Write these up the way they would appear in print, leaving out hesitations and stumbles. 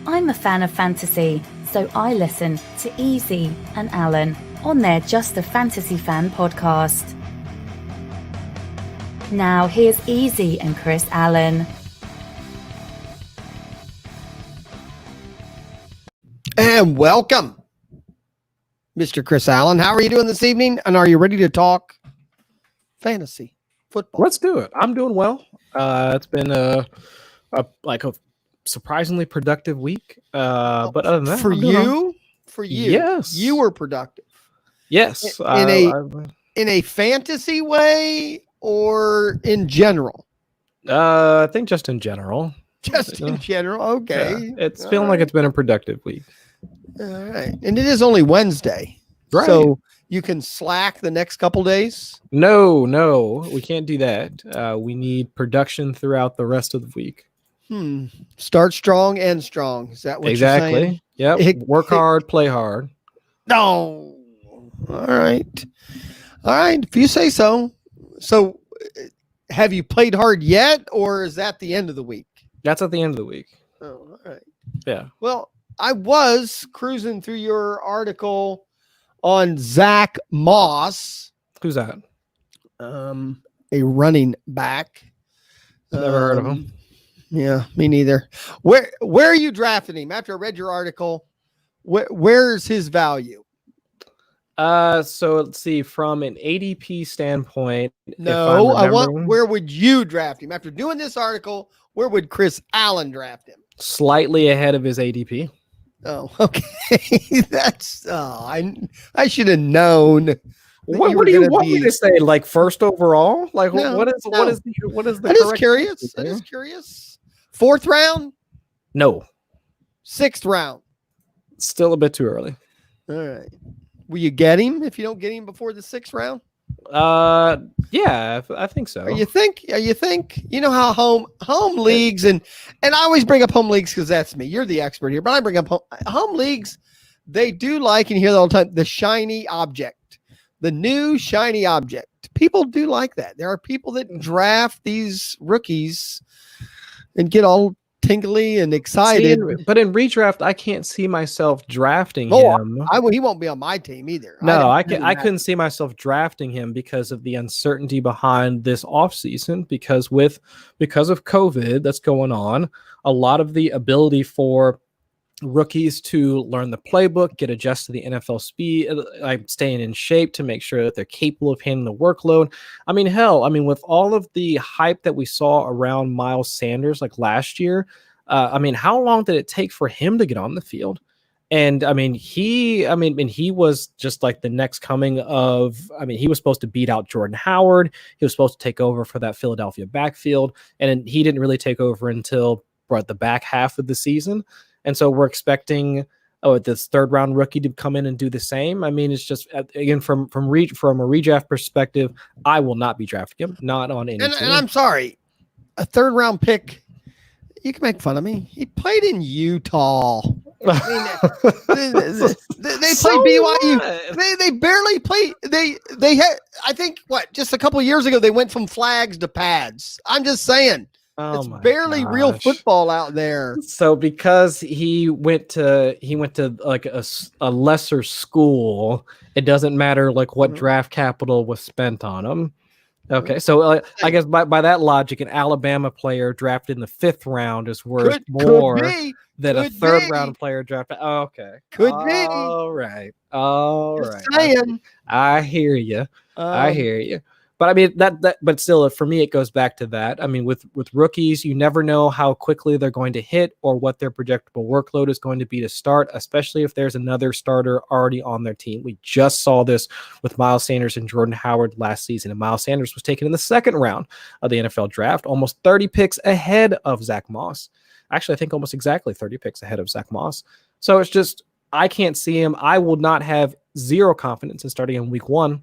I'm a fan of fantasy, so I listen to Easy and Alan on their Just a Fantasy Fan podcast. Now here's Easy and Chris Allen. And welcome, Mr. Chris Allen. How are you doing this evening? And are you ready to talk fantasy football? Let's do it. I'm doing well. It's been a surprisingly productive week. But other than that, for you, yes, you were productive. Yes, in a fantasy way or in general? I think just in general. Just in general. Okay. Yeah, it's feeling like it's been a productive week. All right. And it is only Wednesday. Right. So you can slack the next couple days? No, we can't do that. We need production throughout the rest of the week. Start strong, end strong. Is that what you're saying? Yep. Work hard, play hard. No. All right. If you say so. So have you played hard yet, or is that the end of the week? That's at the end of the week. Oh, all right. Yeah. Well, I was cruising through your article on Zach Moss. Who's that? A running back. Never heard of him. Yeah, me neither. Where are you drafting him? After I read your article, where's his value? So let's see, from an ADP standpoint. No, I want, where would you draft him? After doing this article, where would Chris Allen draft him? Slightly ahead of his ADP. Oh, okay. That's I should have known. What do you want me to say? Like first overall? Like No, what is the I'm just curious. I'm just curious. 4th round? No. 6th round. Still a bit too early. All right. Will you get him if you don't get him before the 6th round? Yeah, I think so. You think? You know how home leagues and I always bring up home leagues because that's me. You're the expert here, but I bring up home leagues. They do like, and you hear that all the time, the shiny object, the new shiny object. People do like that. There are people that draft these rookies and get all tingly and excited. But in redraft, I can't see myself drafting him. He won't be on my team either. No, I couldn't see myself drafting him because of the uncertainty behind this offseason, because of COVID that's going on, a lot of the ability for rookies to learn the playbook, get adjusted to the NFL speed, like staying in shape to make sure that they're capable of handling the workload. I mean, with all of the hype that we saw around Miles Sanders like last year, how long did it take for him to get on the field? And he was just like the next coming of, he was supposed to beat out Jordan Howard. He was supposed to take over for that Philadelphia backfield. And he didn't really take over until the back half of the season. And so we're expecting this 3rd round rookie to come in and do the same. It's just, again, from a redraft perspective, I will not be drafting him, not on any team. And I'm sorry, a 3rd round pick, you can make fun of me. He played in Utah. They played BYU. They barely played. They had, I think, just a couple of years ago, they went from flags to pads. I'm just saying. It's barely real football out there. So because he went to like a lesser school, it doesn't matter like what draft capital was spent on him. Okay, so I guess by that logic, an Alabama player drafted in the 5th round is worth more than a 3rd round player drafted. Oh, okay, could be. All right. Saying. I hear you. I hear you. But but still, for me, it goes back to that. With rookies, you never know how quickly they're going to hit or what their projectable workload is going to be to start, especially if there's another starter already on their team. We just saw this with Miles Sanders and Jordan Howard last season, and Miles Sanders was taken in the 2nd round of the NFL draft, almost 30 picks ahead of Zach Moss. Actually, I think almost exactly 30 picks ahead of Zach Moss. So it's just, I can't see him. I will not have zero confidence in starting in week 1.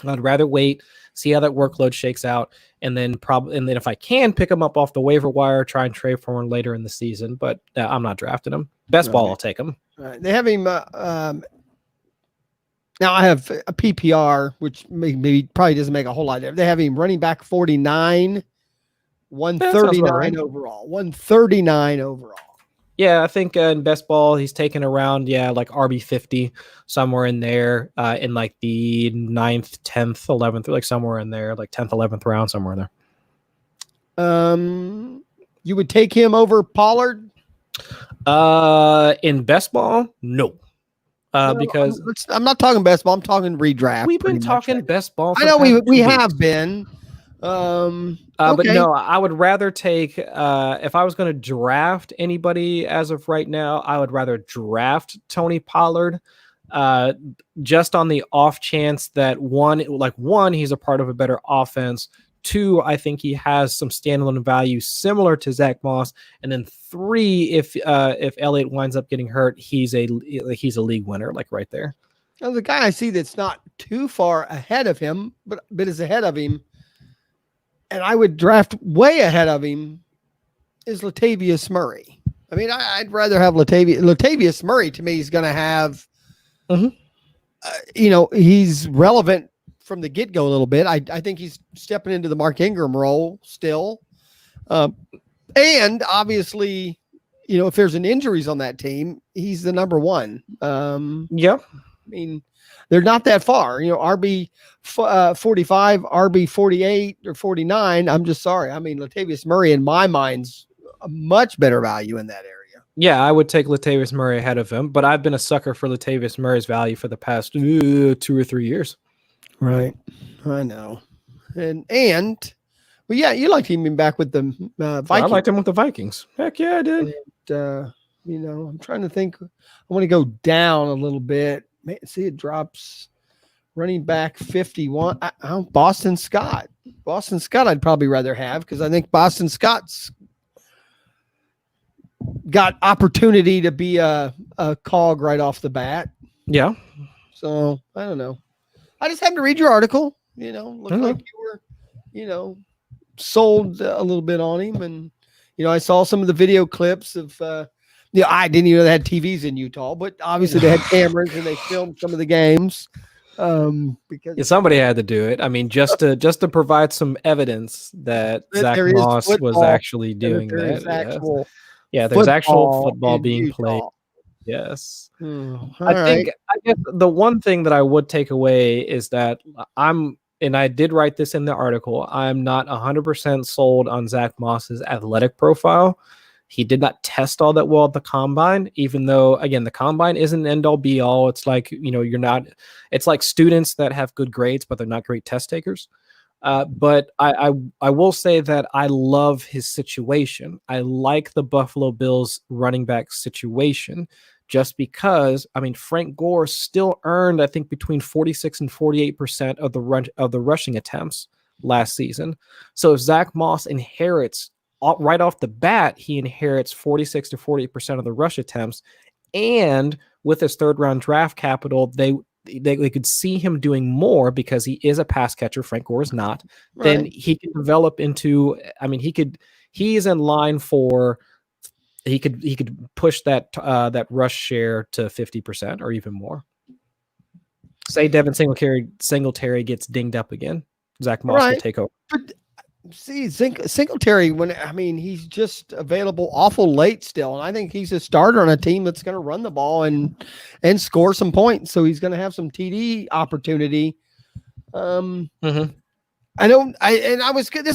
I'd rather wait, see how that workload shakes out, and then if I can pick him up off the waiver wire, try and trade for him later in the season. But I'm not drafting him. Best ball, I'll take him. Right. They have him. Now I have a PPR, which maybe probably doesn't make a whole lot of difference. They have him running back 49, 139 overall. 139 overall. Yeah, I think in best ball he's taken around like RB50 somewhere in there, in like the 9th, 10th, 11th, like somewhere in there, like 10th, 11th round, somewhere in there. You would take him over Pollard? In best ball, no. Because I'm not talking best ball. I'm talking redraft. We've been talking best ball. I know we have been. But no, I would rather take, if I was going to draft anybody as of right now, I would rather draft Tony Pollard, just on the off chance that one, he's a part of a better offense. 2, I think he has some standalone value similar to Zach Moss, and then 3, if Elliott winds up getting hurt, he's a league winner, like right there. Now, the guy I see that's not too far ahead of him, but is ahead of him, and I would draft way ahead of him, is Latavius Murray. I mean, I'd rather have Latavius Murray. To me, he's going to have, he's relevant from the get-go a little bit. I think he's stepping into the Mark Ingram role still. And obviously, if there's an injuries on that team, he's the number one. Yep. I mean, they're not that far, RB 45, RB 48 or 49. I'm just sorry. I mean, Latavius Murray in my mind's a much better value in that area. Yeah, I would take Latavius Murray ahead of him, but I've been a sucker for Latavius Murray's value for the past 2 or 3 years. Right. I know. And well, yeah, you liked him back with the Vikings. I liked him with the Vikings. Heck yeah, I did. And, I'm trying to think. I want to go down a little bit. Man, see, it drops running back 51. Boston Scott. Boston Scott I'd probably rather have, because I think Boston Scott's got opportunity to be a cog right off the bat. Yeah. So, I don't know. I just happened to read your article. Looked like you were, sold a little bit on him. And, I saw some of the video clips of, I didn't even know they had TVs in Utah, but obviously they had cameras and they filmed some of the games. Because somebody had to do it. I mean, just to provide some evidence that Zach Moss was actually doing that. There's actual football being played. Yes. I guess the one thing that I would take away is that and I did write this in the article, I'm not 100% sold on Zach Moss's athletic profile. He did not test all that well at the combine, even though, again, the combine isn't an end all be all. It's like, it's like students that have good grades, but they're not great test takers. But I will say that I love his situation. I like the Buffalo Bills running back situation, just because, Frank Gore still earned, I think, between 46 and 48% of the rushing attempts last season. So if Zach Moss inherits right off the bat, he inherits 46 to 48% of the rush attempts, and with his 3rd round draft capital, they could see him doing more because he is a pass catcher. Frank Gore is not. Right. Then he can develop into. He is in line for. He could push that rush share to 50% or even more. Say Devin Singletary gets dinged up again, Zach Moss will take over. But see, Singletary, he's just available awful late still, and I think he's a starter on a team that's going to run the ball and score some points. So he's going to have some TD opportunity. This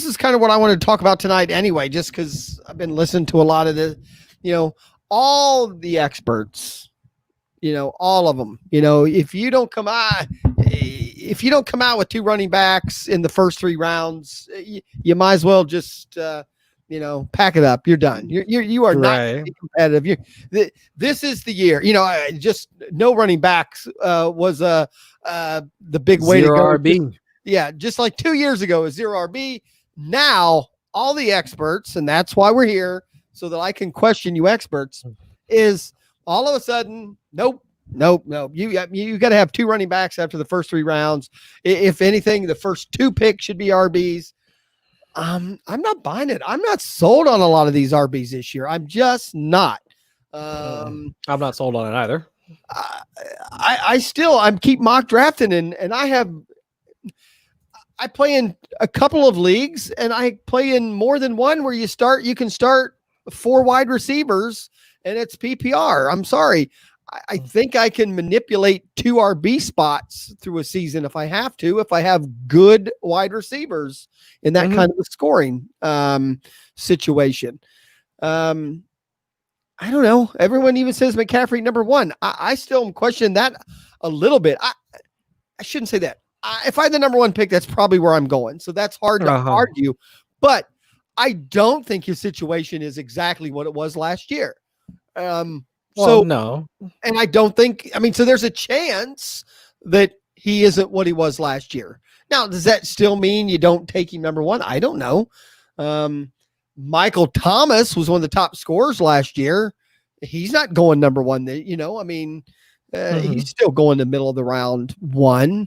is kind of what I wanted to talk about tonight anyway, just because I've been listening to a lot of the, all the experts, all of them, if you don't come out with 2 running backs in the first 3 rounds, you might as well just, pack it up. You're done. You are not competitive. This is the year, just no running backs was the big way to go. RB. Yeah, just like 2 years ago, is 0 RB. Now, all the experts, and that's why we're here, so that I can question you experts, is all of a sudden, nope. You got to have 2 running backs after the first 3 rounds. If anything, the first 2 picks should be RBs. I'm not buying it. I'm not sold on a lot of these RBs this year. I'm just not. I'm not sold on it either. I'm keep mock drafting, and I play in a couple of leagues, and I play in more than one where you can start 4 wide receivers and it's PPR. I'm sorry. I think I can manipulate 2 RB spots through a season if I have to, if I have good wide receivers in that kind of a scoring situation. I don't know. Everyone even says McCaffrey number 1. I still question that a little bit. I shouldn't say that. If I had the number 1 pick, that's probably where I'm going. So that's hard to argue. But I don't think his situation is exactly what it was last year. No. And I don't think, so there's a chance that he isn't what he was last year. Now, does that still mean you don't take him number 1? I don't know. Michael Thomas was one of the top scorers last year. He's not going number 1. He's still going the middle of the round 1.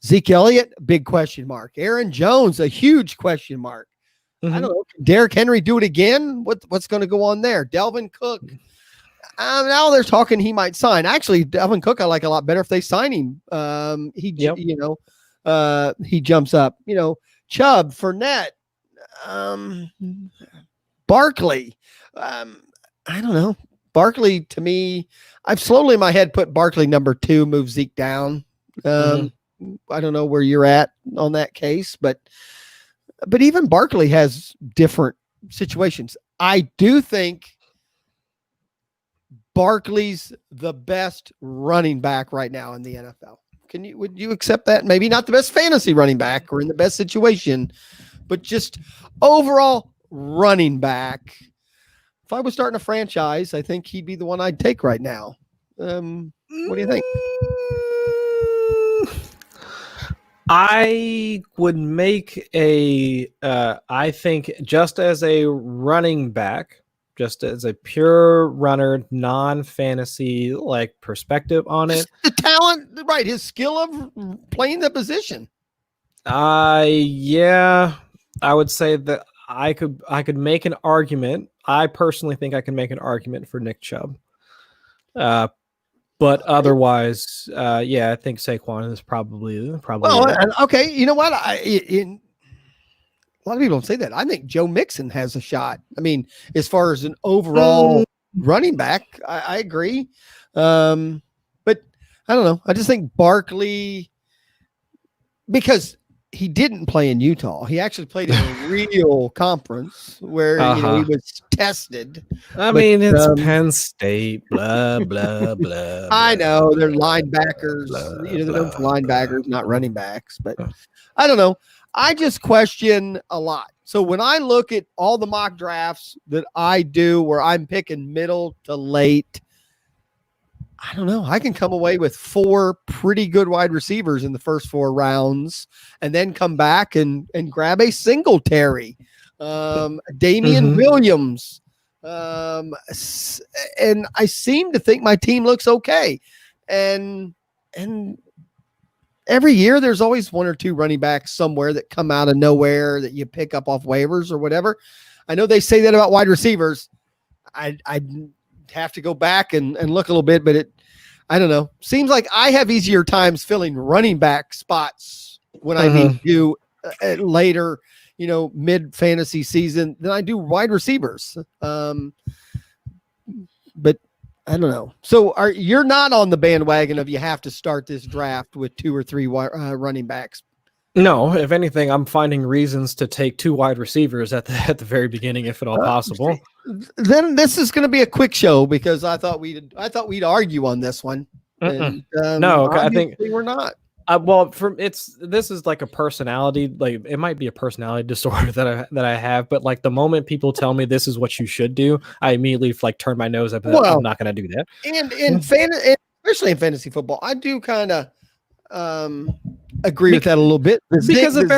Zeke Elliott, big question mark. Aaron Jones, a huge question mark. I don't know. Can Derrick Henry do it again? What's going to go on there? Delvin Cook. Now they're talking he might sign. Actually, Delvin Cook I like a lot better if they sign him. He jumps up. Chubb, Fournette, Barkley. I don't know. Barkley, to me, I've slowly in my head put Barkley number 2, move Zeke down. I don't know where you're at on that case, but even Barkley has different situations. I do think Barkley's the best running back right now in the NFL. Would you accept that? Maybe not the best fantasy running back or in the best situation, but just overall running back. If I was starting a franchise, I think he'd be the one I'd take right now. What do you think? I would make I think just as a running back, just as a pure runner, non-fantasy like perspective on it. The talent, right? His skill of playing the position. Yeah, I would say that I could make an argument. I personally think I can make an argument for Nick Chubb. But otherwise, I think Saquon is probably. Well, okay. You know what? A lot of people don't say that. I think Joe Mixon has a shot. As far as an overall running back, I agree. But I don't know. I just think Barkley, because he didn't play in Utah. He actually played in a real conference where he was tested. It's Penn State, blah, blah, blah. I know they're linebackers. They're known for linebackers, not running backs. But I don't know. I just question a lot. So when I look at all the mock drafts that I do where I'm picking middle to late, I don't know. I can come away with 4 pretty good wide receivers in the first 4 rounds and then come back and grab a Singletary, Damian Williams. And I seem to think my team looks okay. And every year there's always 1 or 2 running backs somewhere that come out of nowhere that you pick up off waivers or whatever. I know they say that about wide receivers. I have to go back and look a little bit, but I don't know. Seems like I have easier times filling running back spots when I need to later, mid fantasy season than I do wide receivers. But I don't know. So you're not on the bandwagon of you have to start this draft with 2 or 3 running backs? No, if anything, I'm finding reasons to take 2 wide receivers at the very beginning, if at all possible. Then this is going to be a quick show because I thought we'd argue on this one. And, no, I think we're not. This is like a personality, like it might be a personality disorder that I have, but like the moment people tell me this is what you should do, I immediately turn my nose up. I'm not going to do that. And especially in fantasy football, I do kind of agree with that a little bit because if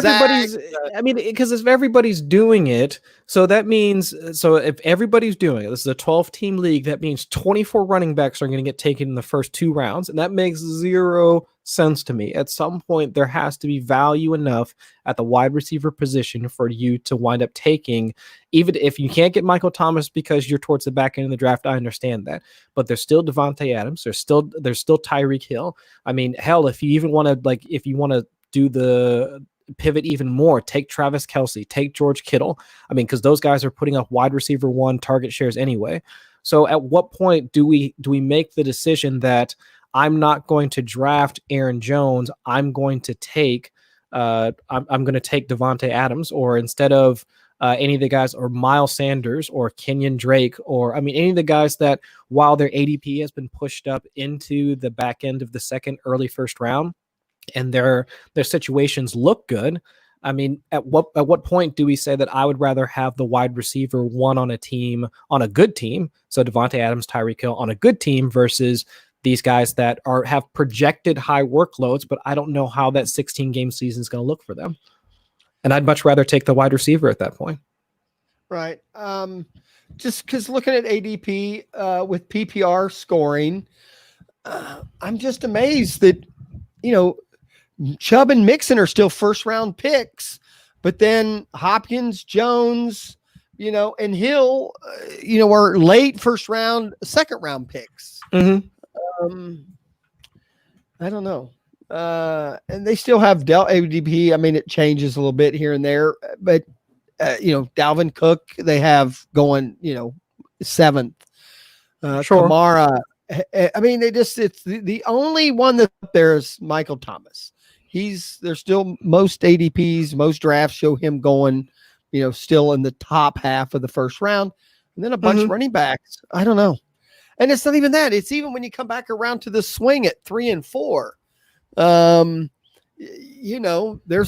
everybody's doing it, so that means if everybody's doing it, this is a 12-team league, that means 24 running backs are going to get taken in the first 2 rounds, and that makes 0 sense to me. At some point there has to be value enough at the wide receiver position for you to wind up taking, even if you can't get Michael Thomas because you're towards the back end of the draft. I understand that, but there's still Devontae Adams, there's still Tyreek Hill. Hell, if you want to do the pivot even more, take Travis Kelce, take George Kittle. Because those guys are putting up wide receiver 1 target shares anyway. So at what point do we make the decision that I'm not going to draft Aaron Jones, I'm going to take Devontae Adams, or instead of any of the guys, or Miles Sanders or Kenyon Drake, or any of the guys that, while their ADP has been pushed up into the back end of the second, early first round, and their situations look good. At what point do we say that I would rather have the wide receiver one on a team, on a good team, so Devontae Adams, Tyreek Hill on a good team, versus these guys that have projected high workloads, but I don't know how that 16-game season is going to look for them. And I'd much rather take the wide receiver at that point. Right. Just because looking at ADP with PPR scoring, I'm just amazed that, Chubb and Mixon are still first-round picks, but then Hopkins, Jones, and Hill, are late first-round, second-round picks. Mm-hmm. I don't know. And they still have ADP. It changes a little bit here and there, but Dalvin Cook, they have going, seventh. Sure. Kamara. It's the only one that there is Michael Thomas. There's still most ADPs, most drafts show him going, still in the top half of the first round, and then a bunch of running backs. I don't know. And it's not even that. It's even when you come back around to the swing at 3 and 4. There's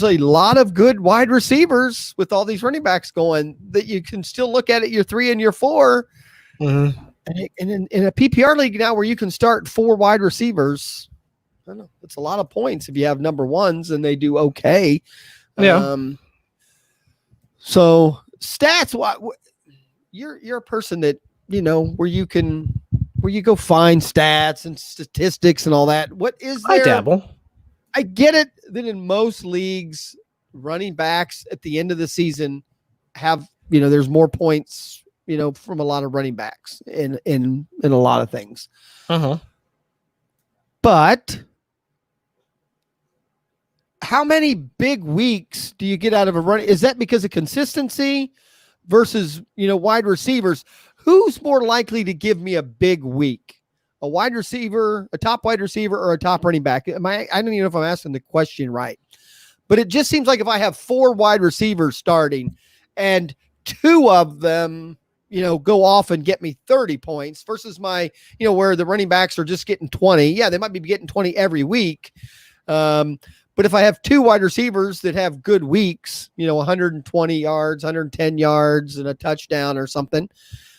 a lot of good wide receivers with all these running backs going that you can still look at your 3 and your 4. Mm-hmm. And in a PPR league now where you can start 4 wide receivers, I don't know, it's a lot of points if you have number ones and they do okay. Yeah. So stats, you're a person that, where you go find stats and statistics and all that. What is there? I dabble. I get it that in most leagues, running backs at the end of the season have, there's more points, from a lot of running backs in a lot of things. Uh-huh. But how many big weeks do you get out of a run? Is that because of consistency versus, wide receivers? Who's more likely to give me a big week? A wide receiver, a top wide receiver, or a top running back? I don't even know if I'm asking the question right. But it just seems like if I have 4 wide receivers starting and 2 of them, go off and get me 30 points versus my, where the running backs are just getting 20. Yeah, they might be getting 20 every week. But if I have 2 wide receivers that have good weeks, 120 yards, 110 yards, and a touchdown or something,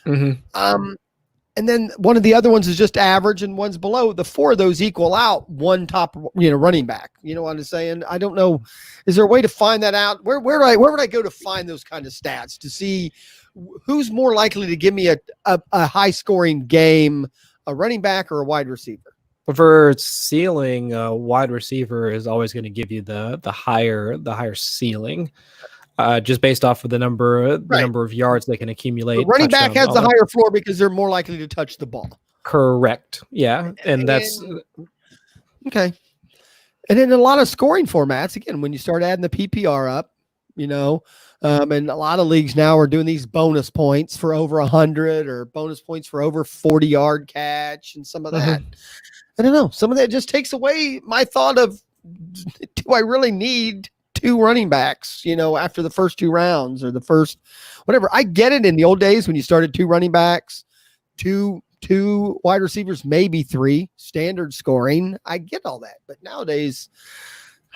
and then one of the other ones is just average and one's below, the 4 of those equal out one top, running back. You know what I'm saying? I don't know. Is there a way to find that out? Where would I go to find those kind of stats to see who's more likely to give me a high scoring game, a running back or a wide receiver? For ceiling, wide receiver is always going to give you the higher ceiling, just based off of the number of yards they can accumulate. The running back has the higher floor because they're more likely to touch the ball. Correct. Yeah, and that's okay. And in a lot of scoring formats, again, when you start adding the PPR up, and a lot of leagues now are doing these bonus points for over 100 or bonus points for over 40-yard catch and some of that. I don't know. Some of that just takes away my thought of, do I really need 2 running backs, after the first 2 rounds or the first whatever? I get it in the old days when you started 2 running backs, two wide receivers, maybe 3 standard scoring. I get all that. But nowadays,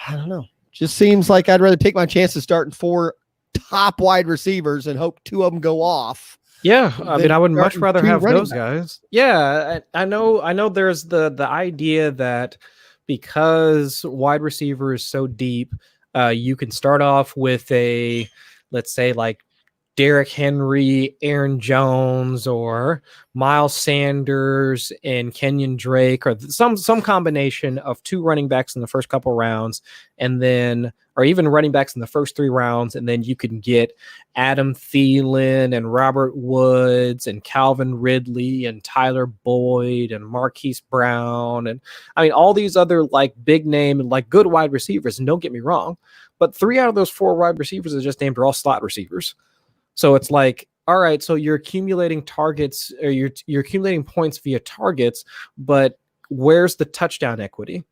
I don't know. Just seems like I'd rather take my chances starting 4 top wide receivers and hope 2 of them go off. Yeah, I would much rather have those backs. guys. Yeah, I know there's the idea that because wide receiver is so deep, you can start off with a, let's say, like Derrick Henry, Aaron Jones, or Miles Sanders and Kenyon Drake, or some combination of 2 running backs in the first couple rounds, and then, or even running backs in the first 3 rounds, and then you can get Adam Thielen and Robert Woods and Calvin Ridley and Tyler Boyd and Marquise Brown, and all these other like big name and like good wide receivers. And don't get me wrong, but 3 out of those 4 wide receivers are just named are all slot receivers. So it's like all right, so you're accumulating targets, or you're accumulating points via targets, but where's the touchdown equity?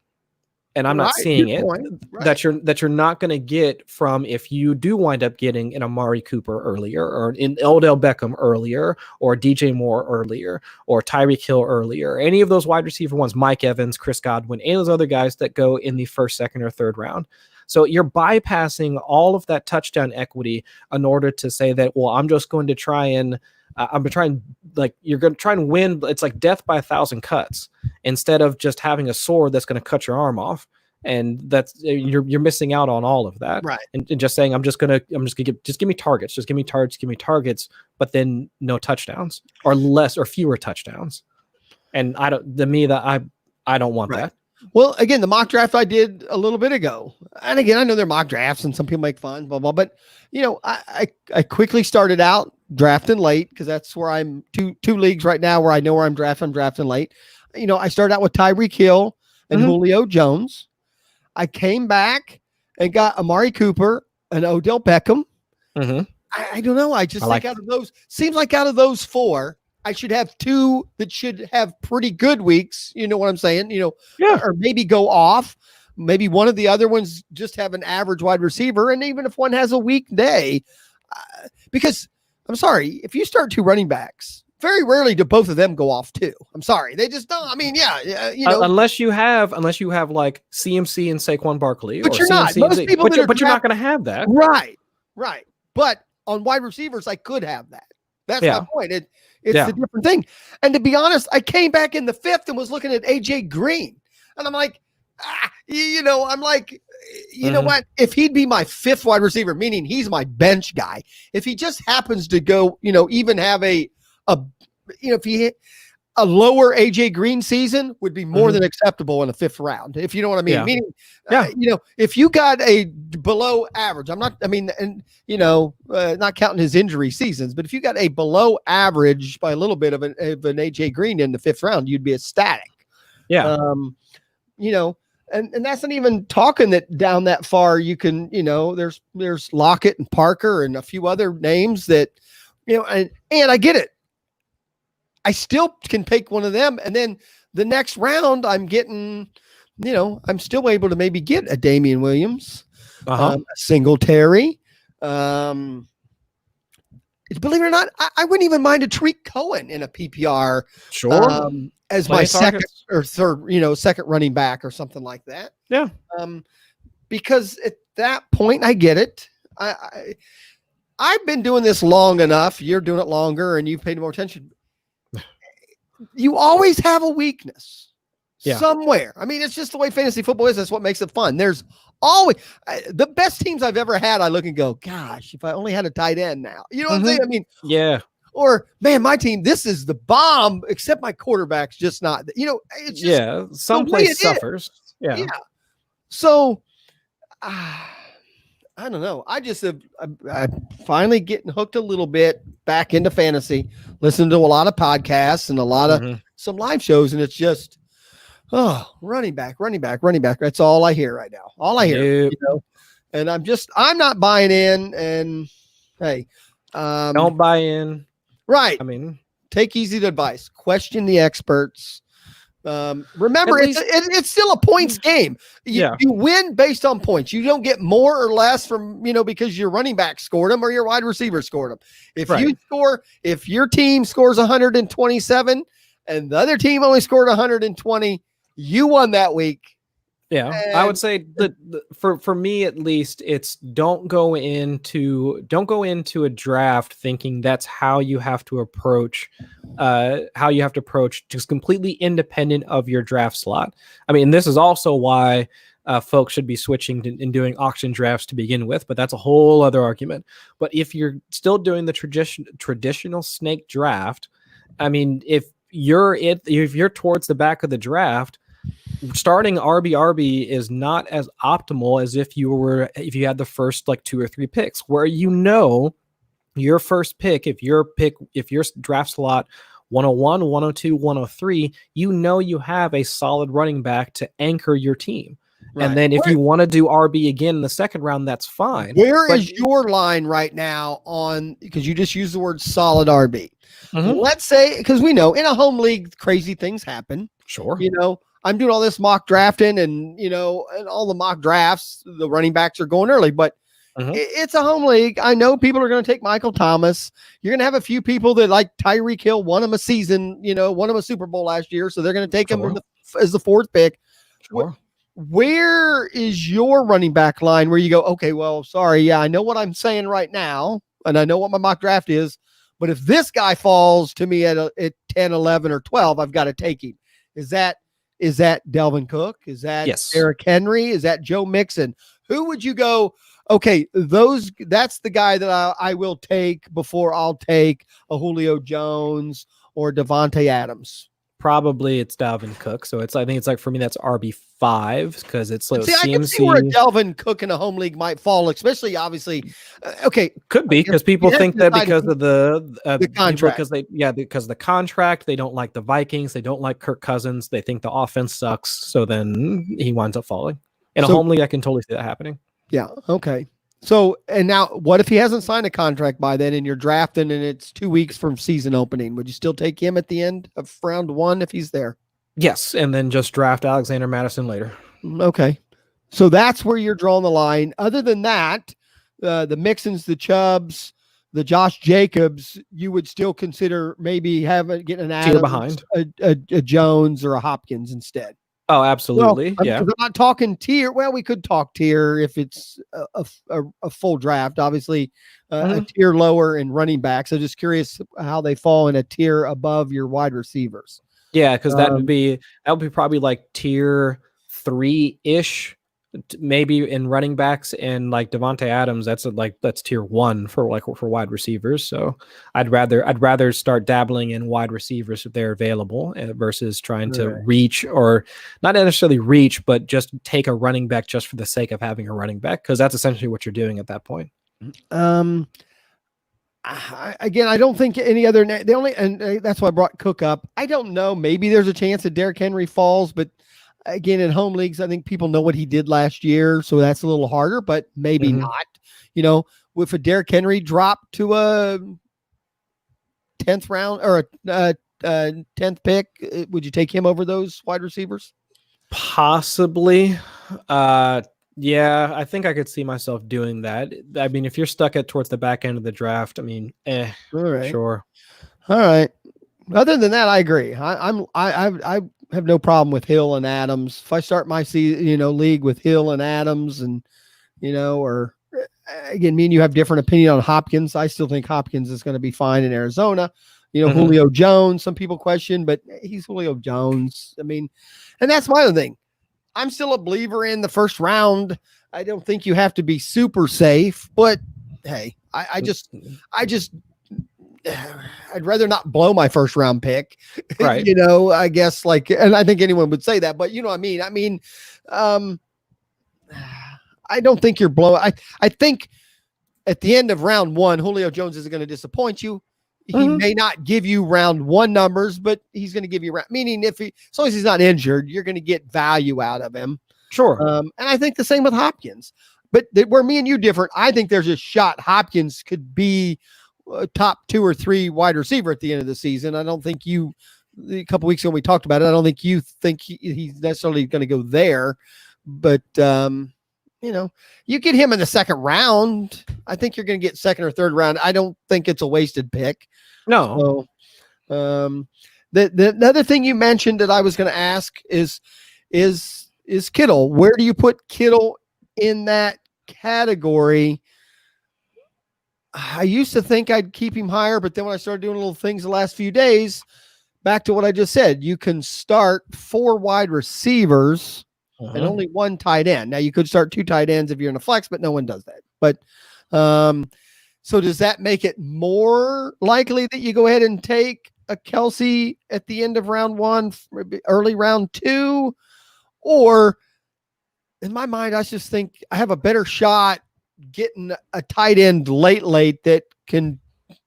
And I'm not seeing it. Right. That you're not going to get from if you do wind up getting an Amari Cooper earlier, or in Odell Beckham earlier, or DJ Moore earlier, or Tyreek Hill earlier, any of those wide receiver ones, Mike Evans, Chris Godwin, any of those other guys that go in the first, second, or third round. So you're bypassing all of that touchdown equity in order to say that, well, I'm just going to try and you're going to try and win. It's like death by 1,000 cuts instead of just having a sword that's going to cut your arm off. And that's, you're missing out on all of that. Right. And just saying, just give me targets, give me targets, but then no touchdowns, or less or fewer touchdowns. And I don't want that. Well, again, the mock draft I did a little bit ago, and again, I know they're mock drafts and some people make fun, blah, blah, but I quickly started out drafting late, because that's where I'm two leagues right now where I know where I'm drafting late. I started out with Tyreek Hill and Julio Jones. I came back and got Amari Cooper and Odell Beckham. I don't know. I just think out of those four, I should have two that should have pretty good weeks. You know what I'm saying? Or maybe go off. Maybe one of the other ones just have an average wide receiver. And even if one has a weak day, because I'm sorry, if you start two running backs, very rarely do both of them go off too. I'm sorry. They just don't. I mean, unless you have like CMC and Saquon Barkley, but you're not. Most people but you're not going to have that. Right. But on wide receivers, I could have that. That's my point. It's a different thing. And to be honest, I came back in the fifth and was looking at AJ Green, and I'm like, you know what? If he'd be my fifth wide receiver, meaning he's my bench guy, if he just happens to go, even have if he hit a lower AJ Green season, would be more than acceptable in the fifth round, if you know what I mean. Yeah. Meaning, if you got a below average, not counting his injury seasons, but if you got a below average by a little bit of an AJ Green in the fifth round, you'd be ecstatic. Yeah. And that's not even talking that down that far. You can, there's Lockett and Parker and a few other names that, and I get it. I still can pick one of them. And then the next round I'm getting, I'm still able to maybe get a Damian Williams, a Singletary. Believe it or not, I wouldn't even mind a Tariq Cohen in a PPR. Sure. As my second or third, second running back or something like that. Yeah. Because at that point, I get it. I've been doing this long enough. You're doing it longer, and you've paid more attention. You always have a weakness somewhere. I mean, it's just the way fantasy football is. That's what makes it fun. There's always the best teams I've ever had. I look and go, gosh, if I only had a tight end now. You know what I'm saying? I mean, yeah. Or, man, my team, this is the bomb, except my quarterback's just not. It's just someplace suffers. Yeah. So, I don't know. I just I'm finally getting hooked a little bit back into fantasy, listening to a lot of podcasts and a lot of some live shows, and it's just, running back. That's all I hear right now. All I hear, and I'm not buying in. And hey, don't buy in. Right. I mean, take easy advice. Question the experts. Remember, it's still a points game. You win based on points. You don't get more or less from, because your running back scored them or your wide receiver scored them. If your team scores 127 and the other team only scored 120, you won that week. Yeah, and I would say that for me at least, it's don't go into a draft thinking that's how you have to approach just completely independent of your draft slot. I mean, this is also why folks should be switching and doing auction drafts to begin with, but that's a whole other argument. But if you're still doing the traditional snake draft, I mean, if you're towards the back of the draft, starting RB is not as optimal as if you had the first like 2 or 3 picks, where your first pick, if your draft slot 101, 102, 103, you have a solid running back to anchor your team. Right. And then if you want to do RB again in the second round, that's fine. Where is your line right now on, because you just used the word solid RB. Let's say, because we know in a home league, crazy things happen. Sure. I'm doing all this mock drafting and all the mock drafts, the running backs are going early, but it's a home league. I know people are going to take Michael Thomas. You're going to have a few people that like Tyreek Hill, won him a season, won him a Super Bowl last year. So they're going to take him as the fourth pick. Sure. Where is your running back line where you go, okay, well, sorry. Yeah, I know what I'm saying right now. And I know what my mock draft is, but if this guy falls to me at 10, 11 or 12, I've got to take him. Is that Delvin Cook? Is that Derrick Henry? Is that Joe Mixon? Who would you go? Okay, that's the guy that I will take before I'll take a Julio Jones or Devontae Adams. Probably it's Dalvin Cook. So I think it's like, for me, that's RB5 because it's like I can see where a Dalvin Cook in a home league might fall, especially obviously. Could be because people think that because of the contract, because of the contract, they don't like the Vikings, they don't like Kirk Cousins, they think the offense sucks. So then he winds up falling in a home league. I can totally see that happening. Yeah. Okay. So, and now what if he hasn't signed a contract by then and you're drafting and it's 2 weeks from season opening? Would you still take him at the end of round one if he's there? Yes. And then just draft Alexander Madison later. Okay. So that's where you're drawing the line. Other than that, the Mixons, the Chubbs, the Josh Jacobs, you would still consider maybe getting an Adams, behind a Jones or a Hopkins instead. Oh, absolutely. Well, I'm not talking tier. Well, we could talk tier if it's a full draft, obviously a tier lower in running backs. I'm just curious how they fall in a tier above your wide receivers. Yeah. Cause that would be probably like tier 3-ish, maybe in running backs, and like Devontae Adams, that's tier 1 for wide receivers. So I'd rather start dabbling in wide receivers if they're available versus trying to reach, or not necessarily reach, but just take a running back just for the sake of having a running back. Cause that's essentially what you're doing at that point. I don't think any other, and that's why I brought Cook up. I don't know. Maybe there's a chance that Derrick Henry falls, but again, in home leagues, I think people know what he did last year, so that's a little harder, but maybe not. If a Derrick Henry dropped to a 10th round or a 10th pick, would you take him over those wide receivers? Possibly. Yeah, I think I could see myself doing that. I mean, if you're stuck towards the back end of the draft, I mean, all right. Sure. All right. Other than that, I agree. I have no problem with Hill and Adams. If I start my league with Hill and Adams, and or again, me and you have different opinion on Hopkins. I still think Hopkins is going to be fine in Arizona. Julio Jones, some people question, but he's Julio Jones. I mean, and that's my other thing. I'm still a believer in the first round. I don't think you have to be super safe, but hey, I'd rather not blow my first round pick, right? I guess and I think anyone would say that, but you know what I mean? I don't think you're blowing. I think at the end of round one, Julio Jones isn't going to disappoint you. He may not give you round one numbers, but he's going to give you meaning as long as he's not injured, you're going to get value out of him. Sure. And I think the same with Hopkins, but where me and you different, I think there's a shot Hopkins could be a top 2 or 3 wide receiver at the end of the season. I don't think a couple weeks ago we talked about it. I don't think you think he's necessarily going to go there, but you get him in the second round. I think you're going to get second or third round. I don't think it's a wasted pick. No. So, the other thing you mentioned that I was going to ask is Kittle. Where do you put Kittle in that category? I used to think I'd keep him higher, but then when I started doing little things the last few days, back to what I just said, you can start 4 wide receivers and only 1 tight end. Now you could start 2 tight ends if you're in a flex, but no one does that. But so does that make it more likely that you go ahead and take a Kelsey at the end of round 1, early round 2? Or in my mind, I just think I have a better shot getting a tight end late that can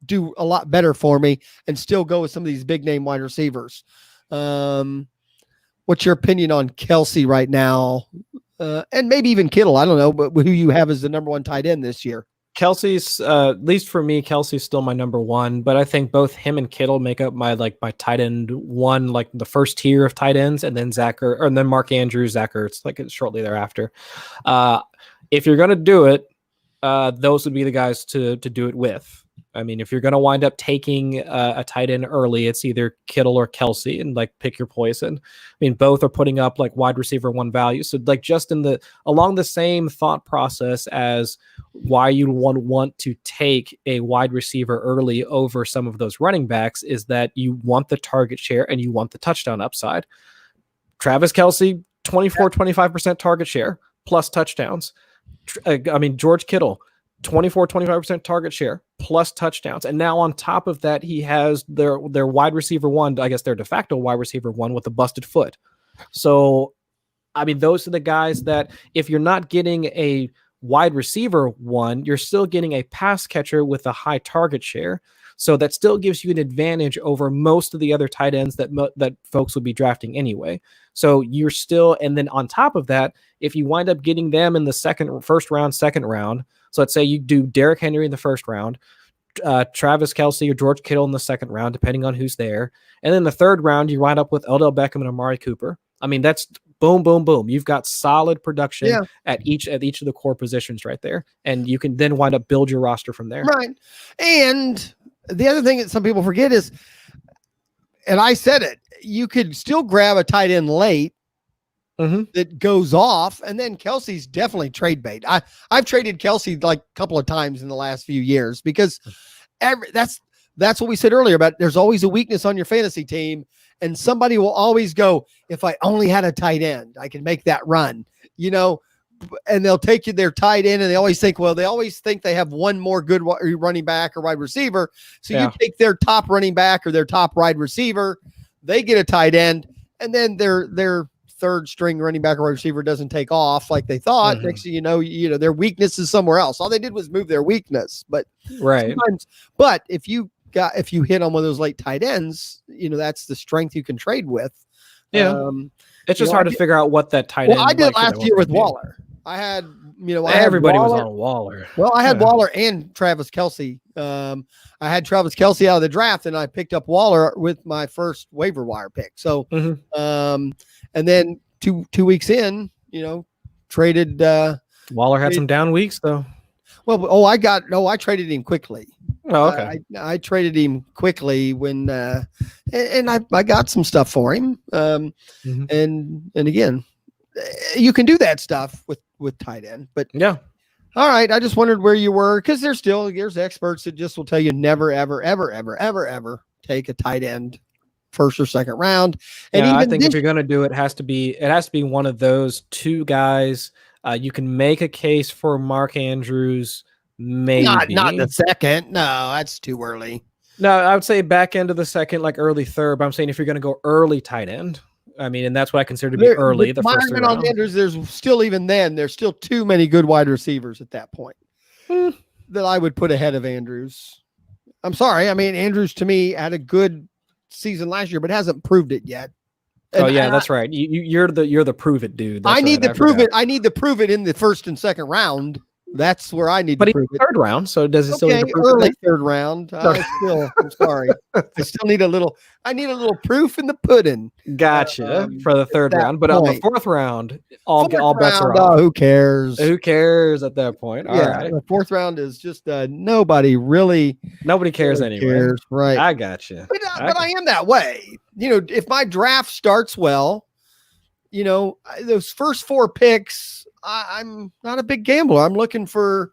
do a lot better for me and still go with some of these big name wide receivers. What's your opinion on Kelsey right now? and maybe even Kittle. I don't know, but who you have as the number one tight end this year? Kelsey's, at least for me, Kelsey's still my number one, but I think both him and Kittle make up my tight end one, like the first tier of tight ends, and then and then Mark Andrews, Zach Ertz, like shortly thereafter. If you're going to do it, those would be the guys to do it with. I mean, if you're going to wind up taking a tight end early, it's either Kittle or Kelsey, and like pick your poison. I mean, both are putting up like wide receiver one value. So like just along the same thought process as why you want to take a wide receiver early over some of those running backs is that you want the target share and you want the touchdown upside. Travis Kelce, 25% target share plus touchdowns. George Kittle, 25% target share plus touchdowns. And now on top of that, he has their wide receiver one, I guess their de facto wide receiver one with a busted foot. So, I mean, those are the guys that if you're not getting a wide receiver one, you're still getting a pass catcher with a high target share. So that still gives you an advantage over most of the other tight ends that folks would be drafting anyway. So you're still, and then on top of that, if you wind up getting them in the first round, second round, so let's say you do Derrick Henry in the first round, Travis Kelce or George Kittle in the second round, depending on who's there. And then the third round, you wind up with Odell Beckham and Amari Cooper. I mean, that's boom, boom, boom. You've got solid production at each of the core positions right there. And you can then wind up build your roster from there. Right. And the other thing that some people forget is, and I said it, you could still grab a tight end late that goes off, and then Kelsey's definitely trade bait. I've traded Kelsey like a couple of times in the last few years because that's what we said earlier about there's always a weakness on your fantasy team, and somebody will always go, if I only had a tight end, I can make that run, and they'll take their tight end, and they always think they have one more good running back or wide receiver. So you take their top running back or their top wide receiver, they get a tight end, and then their third string running back or wide receiver doesn't take off like they thought. Next thing you know, their weakness is somewhere else. All they did was move their weakness. But if you hit on one of those late tight ends, that's the strength you can trade with. Yeah. It's just hard to figure out what that tight end. I did last year with Waller. I had, everybody was on Waller. Well, I had Waller and Travis Kelce. I had Travis Kelce out of the draft, and I picked up Waller with my first waiver wire pick. So, and then two weeks in, traded. Waller had some down weeks though. Well, I traded him quickly. Oh, okay. I traded him quickly when, and I got some stuff for him. And again, you can do that stuff with tight end, but yeah. All right. I just wondered where you were, because there's experts that just will tell you never, ever, ever, ever, ever, ever take a tight end first or second round. And I think if you're going to do it, it has to be one of those two guys. You can make a case for Mark Andrews, maybe not the second. No, that's too early. No, I would say back end of the second, like early third. But I'm saying if you're going to go early tight end, I mean, and that's what I consider to be early. The first round. Andrews, there's still too many good wide receivers at that point that I would put ahead of Andrews. I'm sorry. I mean, Andrews to me had a good season last year, but hasn't proved it yet. And that's right. You're the prove it dude. I need to prove it. I need to prove it in the first and second round. That's where I need to prove it. Third round. So does it still need to prove early it? Third round? I'm sorry. I still need a little proof in the pudding. Gotcha for the third round, but on the fourth round, all bets are off. Oh, who cares? Who cares at that point? All right. The fourth round is just nobody cares anyway. Right. I gotcha. But I am that way. If my draft starts well, those first four picks, I'm not a big gambler. I'm looking for,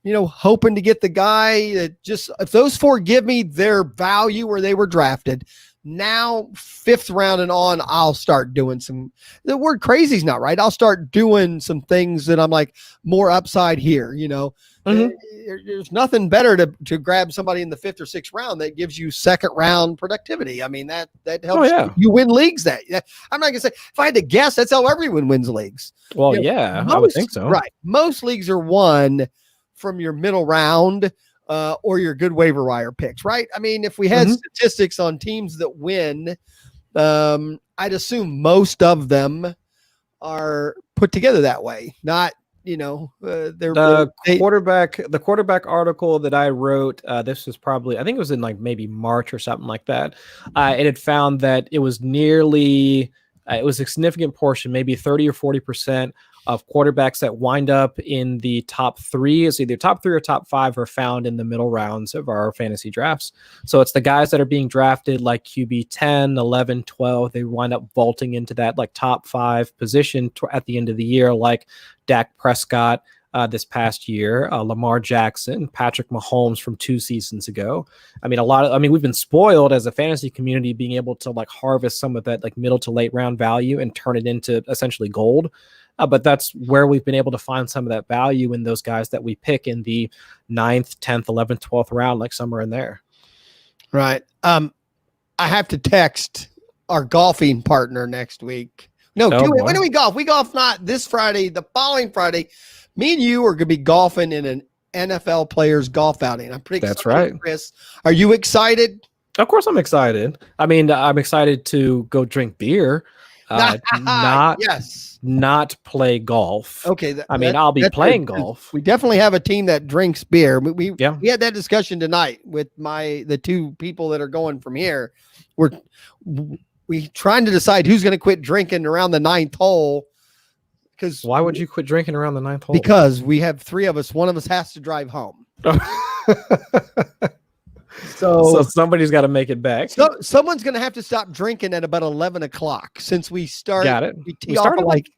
hoping to get the guy that if those four give me their value where they were drafted, now fifth round and on, I'll start doing the word crazy is not right. I'll start doing some things that I'm like more upside here, There's nothing better to grab somebody in the fifth or sixth round that gives you second round productivity. I mean, that helps you win leagues. I'm not gonna say, if I had to guess, that's how everyone wins leagues. Well, I would think so. Right. Most leagues are won from your middle round or your good waiver wire picks, right? I mean, if we had statistics on teams that win, I'd assume most of them are put together that way. Not, The quarterback article that I wrote, this was probably, I think it was in like maybe March or something like that. It had found that it was nearly, it was a significant portion, maybe 30 or 40% of quarterbacks that wind up in the top three, is either top 3 or top 5, are found in the middle rounds of our fantasy drafts. So it's the guys that are being drafted like QB 10, 11, 12. They wind up vaulting into that like top 5 position at the end of the year, like Dak Prescott this past year, Lamar Jackson, Patrick Mahomes from 2 seasons ago. I mean, we've been spoiled as a fantasy community being able to like harvest some of that like middle to late round value and turn it into essentially gold. But that's where we've been able to find some of that value in those guys that we pick in the 9th, 10th, 11th, 12th round, like somewhere in there. Right. I have to text our golfing partner next week. No, when do we golf? We golf not this Friday, the following Friday. Me and you are going to be golfing in an NFL players golf outing. I'm pretty excited. That's right. Chris, are you excited? Of course I'm excited. I mean, I'm excited to go drink beer. Not play golf. Okay. I'll be playing golf. We definitely have a team that drinks beer. We had that discussion tonight with the 2 people that are going from here. We trying to decide who's going to quit drinking around the 9th hole. Because why would you quit drinking around the 9th hole? Because we have 3 of us. One of us has to drive home. So somebody's got to make it back. So someone's going to have to stop drinking at about 11 o'clock since we start. Got it. We started like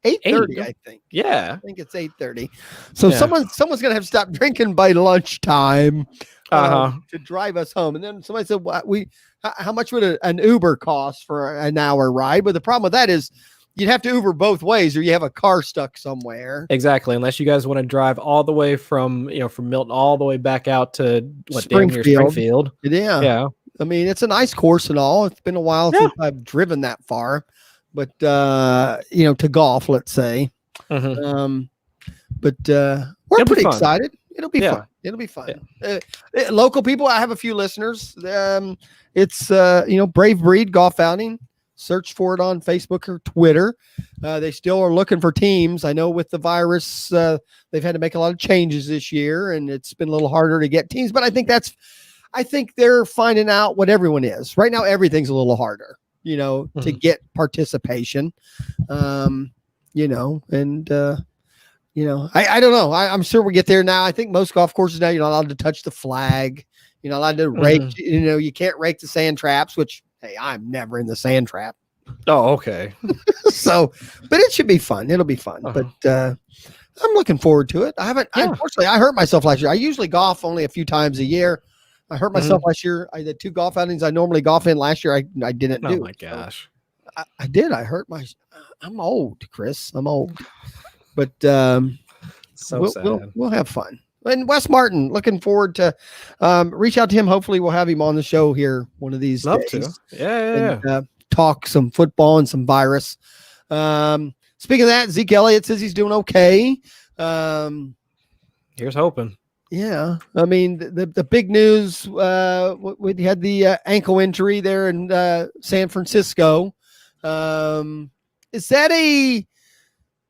8:30, I think. Yeah. I think it's 8:30. So someone's going to have to stop drinking by lunchtime to drive us home. And then somebody said, how much would an Uber cost for an hour ride? But the problem with that is you'd have to Uber both ways or you have a car stuck somewhere. Exactly. Unless you guys want to drive all the way from Milton all the way back out to Springfield. Yeah. I mean, it's a nice course and all. It's been a while since I've driven that far, but to golf, let's say. Mm-hmm. But we're pretty excited. It'll be fun. It'll be fun. Yeah. Local people, I have a few listeners. It's Brave Breed Golf Outing. Search for it on Facebook or Twitter. They still are looking for teams. I know with the virus, they've had to make a lot of changes this year, and it's been a little harder to get teams. But I think they're finding out what everyone is. Right now, everything's a little harder, to get participation. I don't know. I'm sure we get there now. I think most golf courses now, you're not allowed to touch the flag. You're not allowed to rake. You can't rake the sand traps, which, hey, I'm never in the sand trap. Oh, okay. But it should be fun. It'll be fun. But I'm looking forward to it. Unfortunately, I hurt myself last year. I usually golf only a few times a year. I hurt myself last year. I did 2 golf outings I normally golf in last year. I didn't do. Oh my gosh. I did. I hurt I'm old, Chris. I'm old. But we'll have fun. And Wes Martin, looking forward to reach out to him. Hopefully we'll have him on the show here one of these days. To. Yeah. And, talk some football and some virus. Speaking of that, Zeke Elliott says he's doing okay. Here's hoping. Yeah. I mean, the big news, we had the ankle injury there in San Francisco. Is that a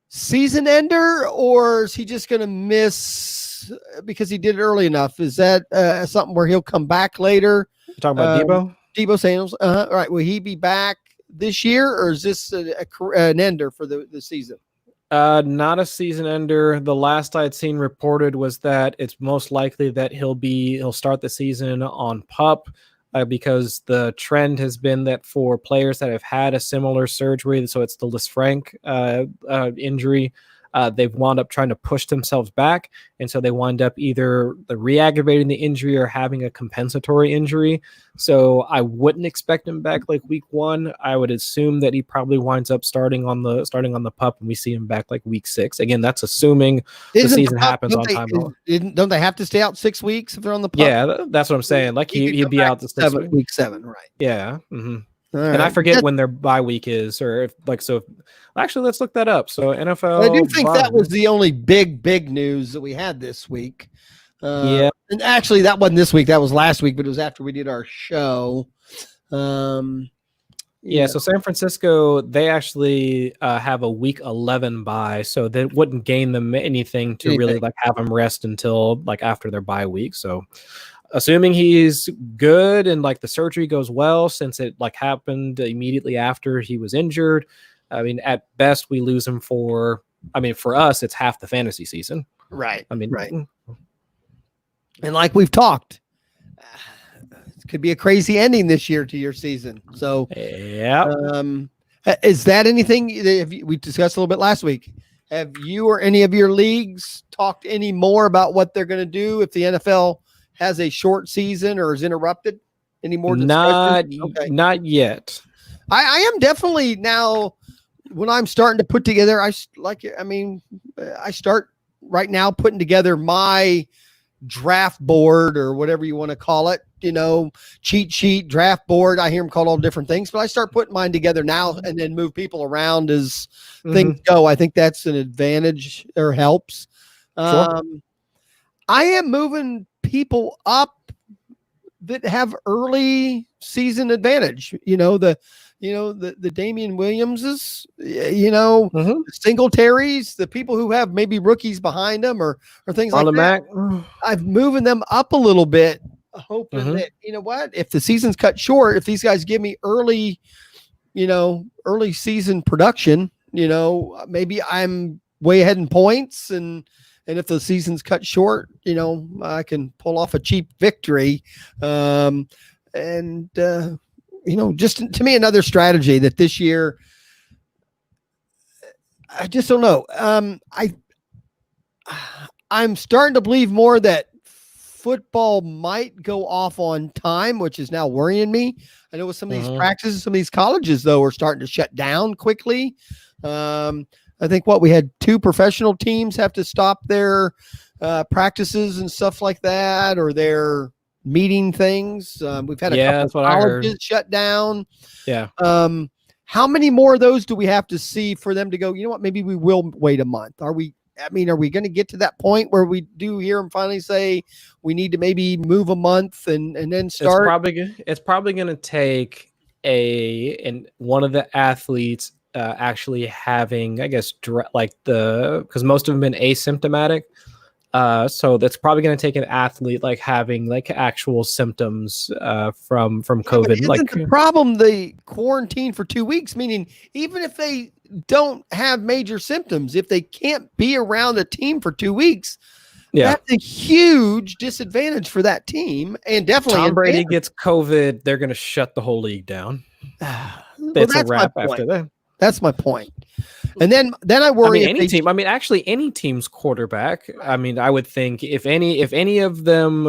season ender, or is he just going to miss because he did it early enough? Is that something where he'll come back later? You're talking about Debo? Debo Samuels. All right. Will he be back this year, or is this an ender for the season? Not a season ender. The last I'd seen reported was that it's most likely that he'll start the season on PUP, because the trend has been that for players that have had a similar surgery, so it's the Lisfranc injury, they've wound up trying to push themselves back, and so they wind up either re-aggravating the injury or having a compensatory injury. So I wouldn't expect him back like week 1. I would assume that he probably winds up starting on the PUP, and we see him back like week 6. Again, that's assuming the season happens on time. Don't they have to stay out 6 weeks if they're on the PUP? Yeah, that's what I'm saying. Like he'd be out the week 7, right? Yeah. Mm-hmm. And I forget when their bye week is, or if actually, let's look that up. So NFL. I do think that was the only big news that we had this week. And actually, that wasn't this week. That was last week, but it was after we did our show. Yeah, so San Francisco, they actually have a week 11 bye, so that wouldn't gain them anything to really like have them rest until like after their bye week. So assuming he's good and like the surgery goes well, since it like happened immediately after he was injured, I mean, at best we lose him for us, it's half the fantasy season. Right. I mean, right. And like we've talked, it could be a crazy ending this year to your season. So, yeah. Is that anything we discussed a little bit last week? Have you or any of your leagues talked any more about what they're going to do if the NFL has a short season or is interrupted? Any more discussion? Not yet. I am definitely now when I'm starting to put together, I start right now putting together my draft board or whatever you want to call it, cheat sheet, draft board. I hear them called all different things, but I start putting mine together now and then move people around as things go. I think that's an advantage or helps. Sure. I am moving people up that have early season advantage. The Damian Williamses, the Singletaries, the people who have maybe rookies behind them or things like that. I'm moving them up a little bit, hoping that, if the season's cut short, if these guys give me early season production, maybe I'm way ahead in points and if the season's cut short, I can pull off a cheap victory. Just to me, another strategy that this year, I just don't know. I'm starting to believe more that football might go off on time, which is now worrying me. I know with some of these practices, some of these colleges, though, are starting to shut down quickly. I think we had 2 professional teams have to stop their practices and stuff like that, or their meeting things. We've had a couple of colleges shut down. Yeah. How many more of those do we have to see for them to go, maybe we will wait a month? Are we going to get to that point where we do hear them finally say we need to maybe move a month and then start? It's probably going to take one of the athletes actually having, I guess, because most of them have been asymptomatic. So that's probably going to take an athlete like having like actual symptoms from COVID. Isn't the problem the quarantine for 2 weeks? Meaning, even if they don't have major symptoms, if they can't be around a team for 2 weeks, that's a huge disadvantage for that team. And definitely, Tom Brady gets COVID, they're going to shut the whole league down. It's a wrap after that. That's my point. And then I worry actually any team's quarterback. I mean, I would think if any of them,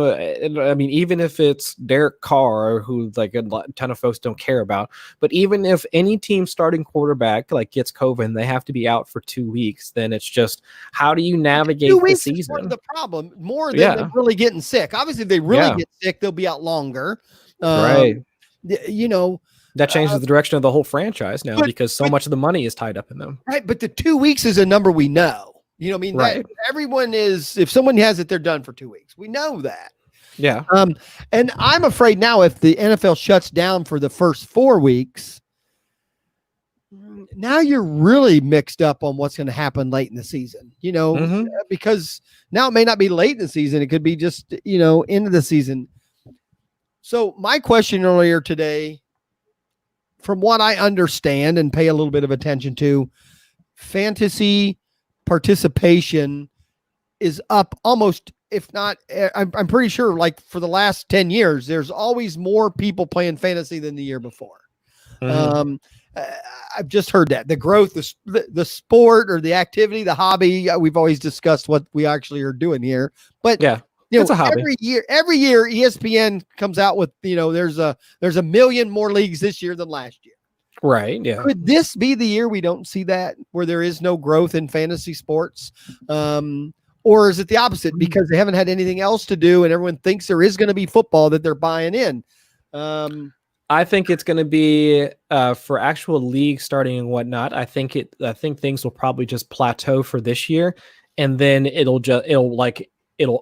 even if it's Derek Carr, who like a ton of folks don't care about, but even if any team starting quarterback like gets COVID and they have to be out for 2 weeks, then it's just, how do you navigate the season? Is part of the problem more than them really getting sick. Obviously, if they really get sick, they'll be out longer. Right. That changes the direction of the whole franchise now because so much of the money is tied up in them. Right, but the 2 weeks is a number we know. Right. Everyone is, if someone has it, they're done for 2 weeks. We know that. Yeah. And I'm afraid now if the NFL shuts down for the first 4 weeks, now you're really mixed up on what's going to happen late in the season, because now it may not be late in the season. It could be just, into the season. So my question earlier today, from what I understand and pay a little bit of attention to, fantasy participation is up almost, if not, I'm pretty sure like for the last 10 years, there's always more people playing fantasy than the year before. I've just heard that the growth, the sport or the activity, the hobby, we've always discussed what we actually are doing here, but it's a hobby. Every year ESPN comes out with, there's a million more leagues this year than last year. Right. Yeah. Could this be the year we don't see that, where there is no growth in fantasy sports? Or is it the opposite because they haven't had anything else to do and everyone thinks there is going to be football that they're buying in? I think it's going to be for actual league starting and whatnot. I think things will probably just plateau for this year, and then it'll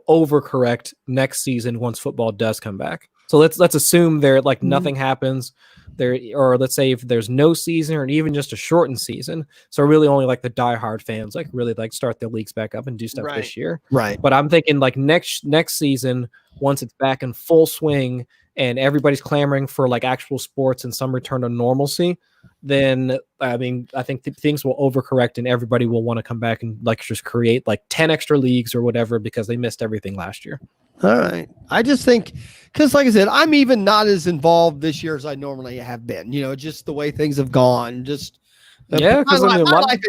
overcorrect next season once football does come back. So let's assume there like nothing happens there, or let's say if there's no season or even just a shortened season. So really only like the diehard fans like really like start their leagues back up and do stuff this year. Right. But I'm thinking like next season, once it's back in full swing and everybody's clamoring for like actual sports and some return to normalcy, then I mean, I think things will overcorrect and everybody will want to come back and like just create like 10 extra leagues or whatever because they missed everything last year. All right. I just think, because like I said, I'm even not as involved this year as I normally have been, just the way things have gone. Just because I mean,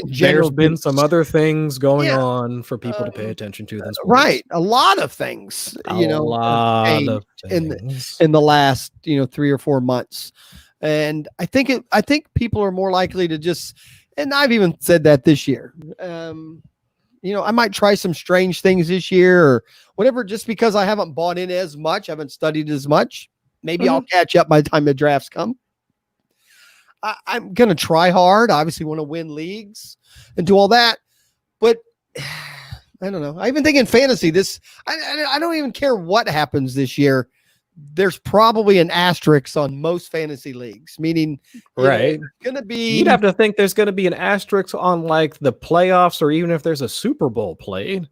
there's been some other things going Yeah. on for people to pay attention to. Right. A lot of things, A lot of things. in the last, 3 or 4 months. And I think people are more likely to just, and I've even said that this year, I might try some strange things this year or whatever, just because I haven't bought in as much, haven't studied as much. Maybe I'll catch up by the time the drafts come. I'm going to try hard. Obviously want to win leagues and do all that, but I don't know. I even think in fantasy I don't even care what happens this year. There's probably an asterisk on most fantasy leagues, meaning right. Going to be. You'd have to think there's going to be an asterisk on like the playoffs, or even if there's a Super Bowl played.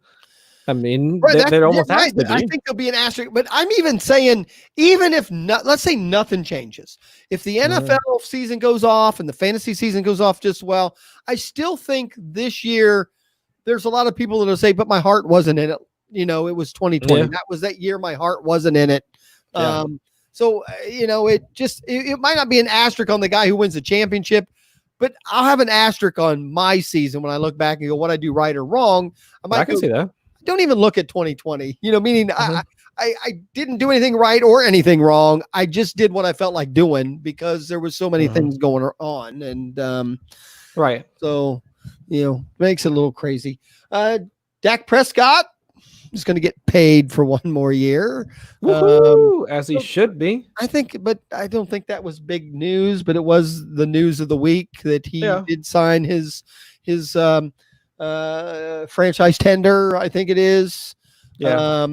I mean, there almost has to be. I think there'll be an asterisk, but I'm even saying, even if let's say nothing changes, if the NFL season goes off and the fantasy season goes off just well, I still think this year there's a lot of people that'll say, "But my heart wasn't in it." It was 2020. Yeah. That was that year. My heart wasn't in it. Yeah. So it might not be an asterisk on the guy who wins the championship, but I'll have an asterisk on my season when I look back and go, what I do right or wrong. I can see that. Don't even look at 2020, meaning I didn't do anything right or anything wrong. I just did what I felt like doing because there was so many things going on. And, right. So, makes it a little crazy. Dak Prescott is going to get paid for one more year. As he should be. I think, but I don't think that was big news, but it was the news of the week that he did sign his franchise tender, I think it is. Yeah.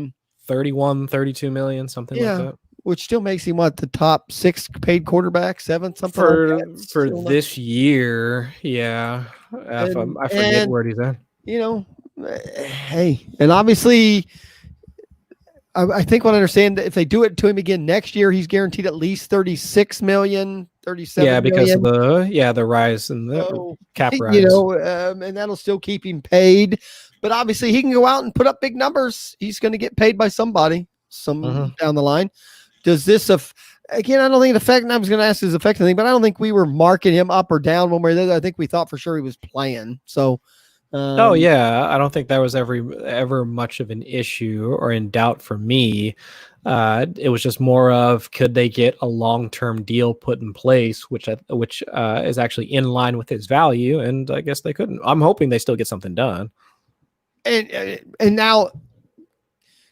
32 million, something like that. Which still makes him the top 6 paid quarterback, 7, something for this year. Yeah. I forget where he's at. Hey, and obviously I think what I understand that if they do it to him again next year, he's guaranteed at least 36 million, 37 million. Because of the rise in the cap rise. And that'll still keep him paid. But obviously he can go out and put up big numbers. He's going to get paid by somebody down the line. Does this again, I don't think it affect, and I was going to ask this affect anything, but I don't think we were marking him up or down one way or the other. I think we thought for sure he was playing. So I don't think that was ever much of an issue or in doubt for me. It was just more of, could they get a long-term deal put in place, which is actually in line with his value, and I guess they couldn't. I'm hoping they still get something done. And now,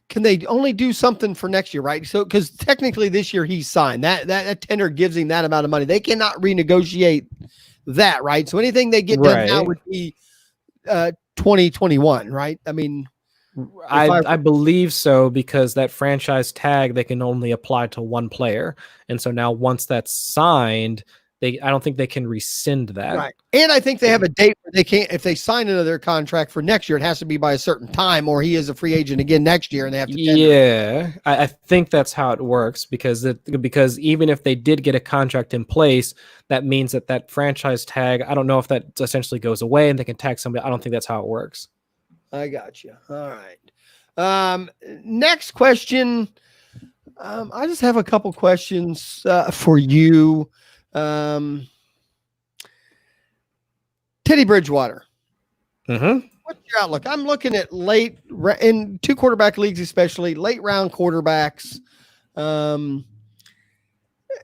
can they only do something for next year, right? So, because technically this year he's signed that tender gives him that amount of money. They cannot renegotiate that, right? So anything they get done now would be 2021, right? I mean, I believe so, because that franchise tag they can only apply to one player, and so now once that's signed, I don't think they can rescind that. Right, and I think they have a date where they can't. If they sign another contract for next year, it has to be by a certain time, or he is a free agent again next year, and they have to. Yeah, I think that's how it works, because even if they did get a contract in place, that means that franchise tag, I don't know if that essentially goes away and they can tag somebody. I don't think that's how it works. I got you. All right. Next question. I just have a couple questions for you. Teddy Bridgewater. What's your outlook? I'm looking at late in 2 quarterback leagues, especially late round quarterbacks.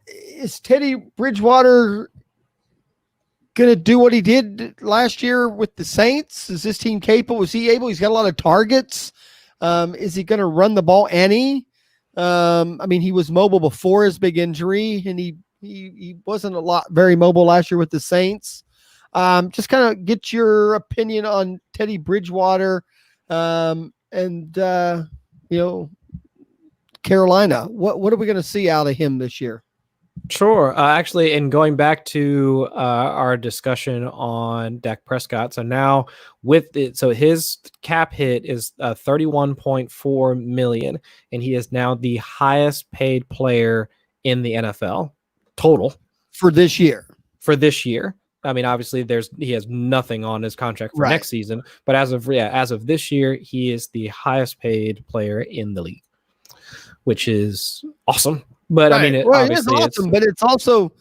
Is Teddy Bridgewater going to do what he did last year with the Saints? Is this team capable? Is he able? He's got a lot of targets. Is he going to run the ball any? I mean, he was mobile before his big injury, and he wasn't very mobile last year with the Saints. Just kind of get your opinion on Teddy Bridgewater, and kind Carolina. What are we going to see out of him this year? Sure. Actually, and going back to our discussion on Dak Prescott, so now with it, so his cap hit is $31.4 million, and he is now the highest paid player in the NFL total for this year. I mean, obviously, he has nothing on his contract for Right. next season, but as of this year, he is the highest paid player in the league, which is awesome. But right. I mean, obviously, it's awesome, but it's also,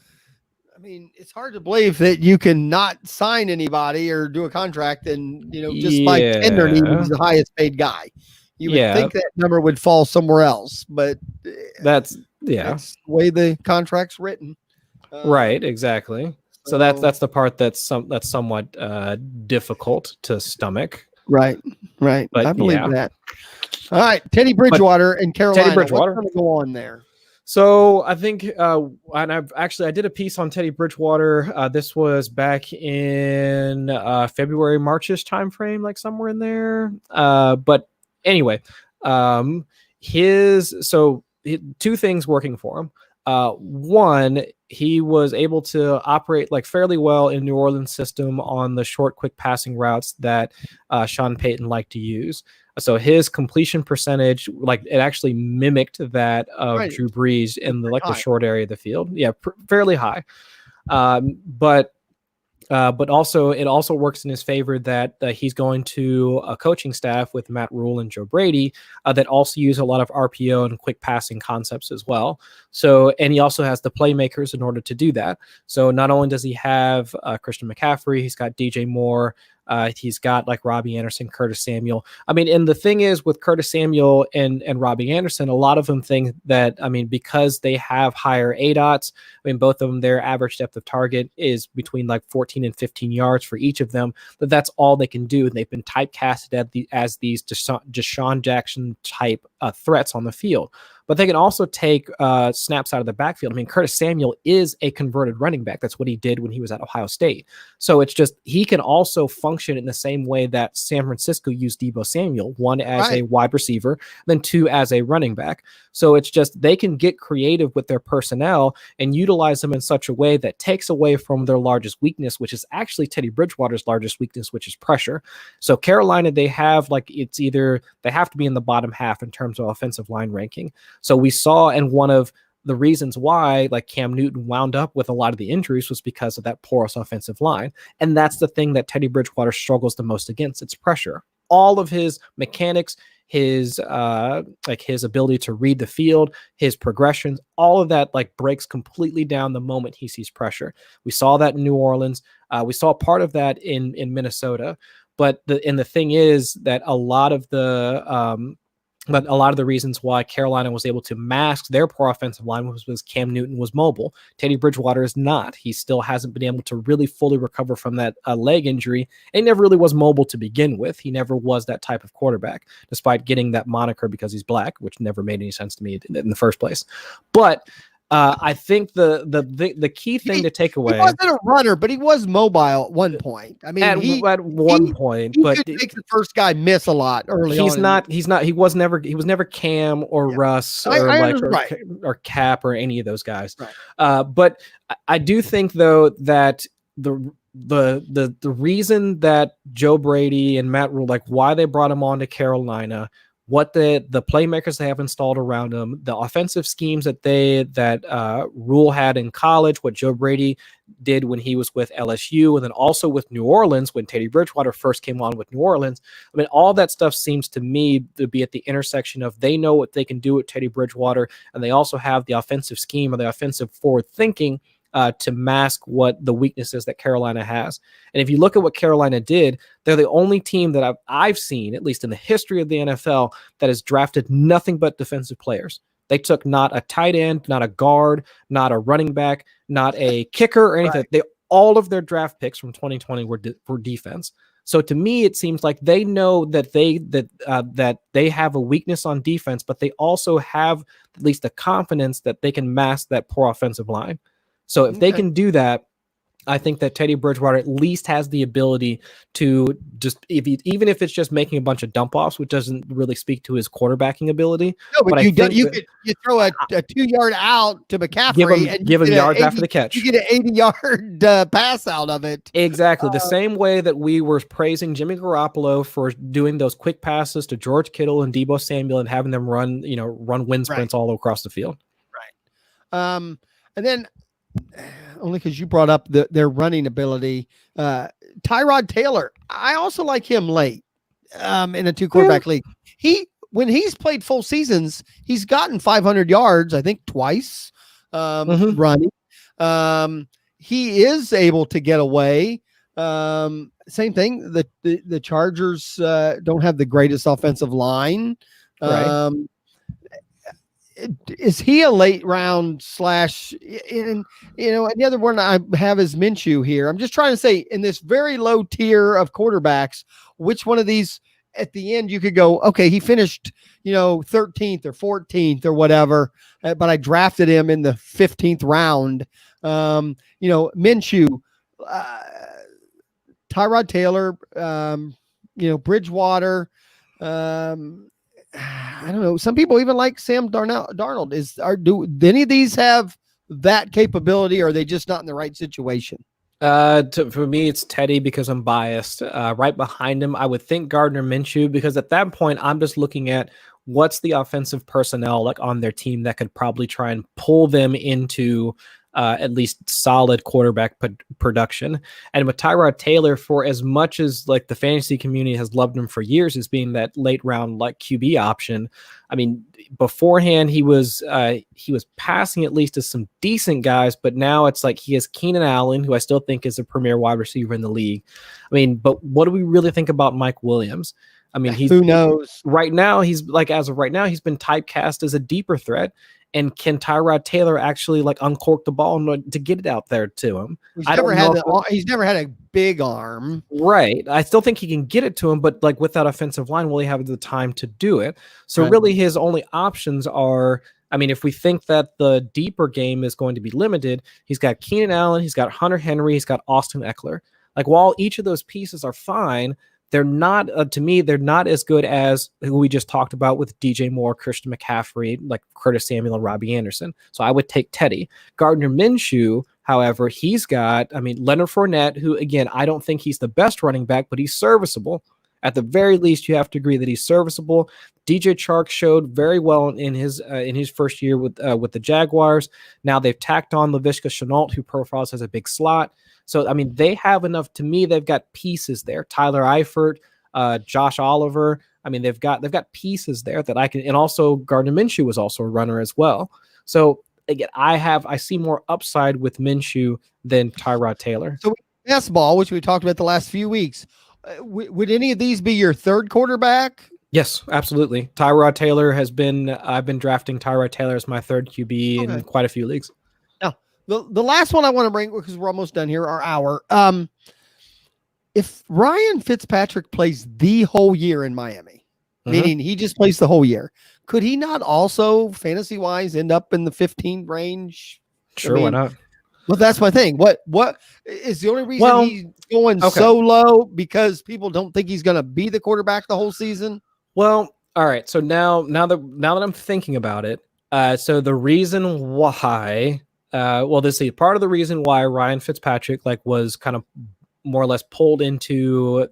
I mean, it's hard to believe that you can not sign anybody or do a contract and, just by tendering him, he's the highest paid guy. You would think that number would fall somewhere else, but that's the way the contract's written. Right, exactly. So that's the part that's somewhat difficult to stomach. Right. But I believe that. All right, Teddy Bridgewater and Carolina. What's going to go on there? So I think, and I did a piece on Teddy Bridgewater. This was back in February, Marchish timeframe, like somewhere in there. But anyway, two things working for him. One, he was able to operate like fairly well in New Orleans system on the short, quick passing routes that Sean Payton liked to use. So his completion percentage, like it actually mimicked that of Drew Brees in the short area of the field. Yeah, fairly high. But also it also works in his favor that he's going to a coaching staff with Matt Rule and Joe Brady that also use a lot of RPO and quick passing concepts as well. So, and he also has the playmakers in order to do that. So not only does he have Christian McCaffrey, he's got DJ Moore, he's got like Robbie Anderson, Curtis Samuel. I mean, and the thing is with Curtis Samuel and Robbie Anderson, a lot of them think that, I mean, because they have higher ADOTs, I mean, both of them, their average depth of target is between like 14 and 15 yards for each of them, but that's all they can do. And they've been typecasted as these Deshaun Jackson type threats on the field. But they can also take snaps out of the backfield. I mean, Curtis Samuel is a converted running back. That's what he did when he was at Ohio State. So it's just he can also function in the same way that San Francisco used Deebo Samuel, one as a wide receiver, then two as a running back. So it's just they can get creative with their personnel and utilize them in such a way that takes away from their largest weakness, which is actually Teddy Bridgewater's largest weakness, which is pressure. So Carolina, they have it's either they have to be in the bottom half in terms of offensive line ranking. So we saw, and one of the reasons why like Cam Newton wound up with a lot of the injuries was because of that porous offensive line. And that's the thing that Teddy Bridgewater struggles the most against. It's pressure. All of his mechanics, his ability to read the field, his progressions, all of that like breaks completely down the moment he sees pressure. We saw that in New Orleans. We saw part of that in Minnesota. But the thing is that a lot of the reasons why Carolina was able to mask their poor offensive line was Cam Newton was mobile. Teddy Bridgewater is not. He still hasn't been able to really fully recover from that leg injury. And he never really was mobile to begin with. He never was that type of quarterback, despite getting that moniker because he's black, which never made any sense to me in the first place. But I think the key thing to take away. He wasn't a runner, but he was mobile at one point. I mean, at one point, but he could make the first guy miss a lot early on. He was never Cam or Russ or Cap or any of those guys. Right. But I do think though that the reason that Joe Brady and Matt Rule, like why they brought him on to Carolina, what the playmakers they have installed around them, the offensive schemes that Rule had in college, what Joe Brady did when he was with LSU, and then also with New Orleans when Teddy Bridgewater first came on with New Orleans. I mean, all that stuff seems to me to be at the intersection of they know what they can do with Teddy Bridgewater, and they also have the offensive scheme or the offensive forward thinking to mask what the weaknesses that Carolina has. And if you look at what Carolina did, they're the only team that I've seen, at least in the history of the NFL, that has drafted nothing but defensive players. They took not a tight end, not a guard, not a running back, not a kicker or anything. Right. All of their draft picks from 2020 were defense. So to me, it seems like they know that they have a weakness on defense, but they also have at least the confidence that they can mask that poor offensive line. So if they can do that, I think that Teddy Bridgewater at least has the ability to just, even if it's just making a bunch of dump offs, which doesn't really speak to his quarterbacking ability. No, but you throw a 2-yard out to McCaffrey and give him yards after the catch. You get an 80-yard pass out of it. Exactly. The same way that we were praising Jimmy Garoppolo for doing those quick passes to George Kittle and Deebo Samuel and having them run wind sprints all across the field. Right. And then only because you brought up their running ability, Tyrod Taylor, I also like him late in a 2-quarterback league. When he's played full seasons, he's gotten 500 yards, I think twice running. He is able to get away. Same thing. The Chargers don't have the greatest offensive line. Right. Is he a late round slash? And the other one I have is Minshew here. I'm just trying to say, in this very low tier of quarterbacks, which one of these at the end you could go, okay, he finished 13th or 14th or whatever, but I drafted him in the 15th round. Minshew, Tyrod Taylor, Bridgewater. I don't know. Some people even like Sam Darnold. Do any of these have that capability, or are they just not in the right situation? For me, it's Teddy because I'm biased. Right behind him, I would think Gardner Minshew, because at that point, I'm just looking at what's the offensive personnel like on their team that could probably try and pull them into at least solid quarterback production. And with Tyrod Taylor, for as much as like the fantasy community has loved him for years as being that late round like QB option, I mean, beforehand he was passing at least to some decent guys, but now it's like he has Keenan Allen, who I still think is a premier wide receiver in the league. I mean, but what do we really think about Mike Williams? I mean, who knows? Right now, as of right now, he's been typecast as a deeper threat. And can Tyrod Taylor actually like uncork the ball to get it out there to him? He's never had a big arm. Right. I still think he can get it to him, but like with that offensive line, will he have the time to do it? So really his only options are, I mean, if we think that the deeper game is going to be limited, he's got Keenan Allen, he's got Hunter Henry, he's got Austin Eckler. Like while each of those pieces are fine, they're not, to me, they're not as good as who we just talked about with DJ Moore, Christian McCaffrey, like Curtis Samuel and Robbie Anderson. So I would take Teddy. Gardner Minshew, however, he's got, Leonard Fournette, who, again, I don't think he's the best running back, but he's serviceable. At the very least, you have to agree that he's serviceable. DJ Chark showed very well in his first year with the Jaguars. Now they've tacked on Laviska Shenault, who profiles as a big slot. So, they have enough. To me, they've got pieces there. Tyler Eifert, Josh Oliver. They've got pieces there that I can, and also Gardner Minshew was also a runner as well. So again, I see more upside with Minshew than Tyrod Taylor. So best ball, which we talked about the last few weeks, would any of these be your third quarterback? Yes, absolutely. Tyrod Taylor I've been drafting Tyrod Taylor as my third QB in quite a few leagues. The last one I want to bring, because we're almost done here, our hour. If Ryan Fitzpatrick plays the whole year in Miami, meaning he just plays the whole year, could he not also, fantasy-wise, end up in the 15 range? Sure, why not? Well, that's my thing. What is the only reason he's going so low? Because people don't think he's going to be the quarterback the whole season? Well, all right. So now that I'm thinking about it, so the reason why... part of the reason why Ryan Fitzpatrick was kind of more or less pulled into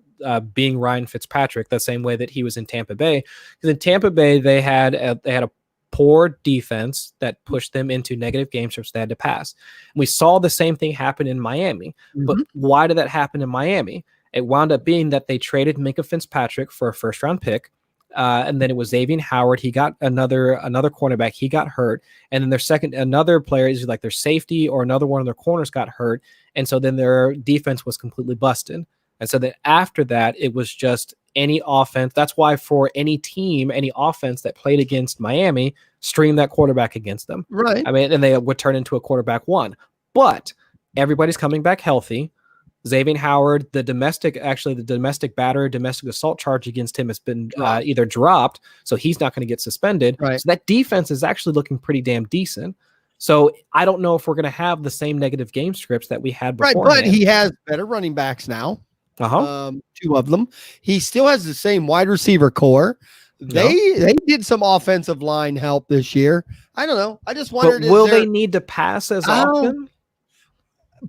being Ryan Fitzpatrick the same way that he was in Tampa Bay, because in Tampa Bay they had a poor defense that pushed them into negative game scripts they had to pass. And we saw the same thing happen in Miami. But why did that happen in Miami? It wound up being that they traded Minkah Fitzpatrick for a first round pick. And then it was Xavier Howard. He got another cornerback. He got hurt. And then another player is like their safety or another one of their corners got hurt. And so then their defense was completely busted. And so then after that, it was just any offense. That's why for any team, any offense that played against Miami, stream that quarterback against them. Right. And they would turn into a quarterback one. But everybody's coming back healthy. Xavier Howard, the domestic assault charge against him has been either dropped, so he's not going to get suspended. Right. So that defense is actually looking pretty damn decent. So I don't know if we're going to have the same negative game scripts that we had Right, before. but he has better running backs now. Two of them. He still has the same wide receiver core. They did some offensive line help this year. I don't know. I just wondered, will they need to pass as often?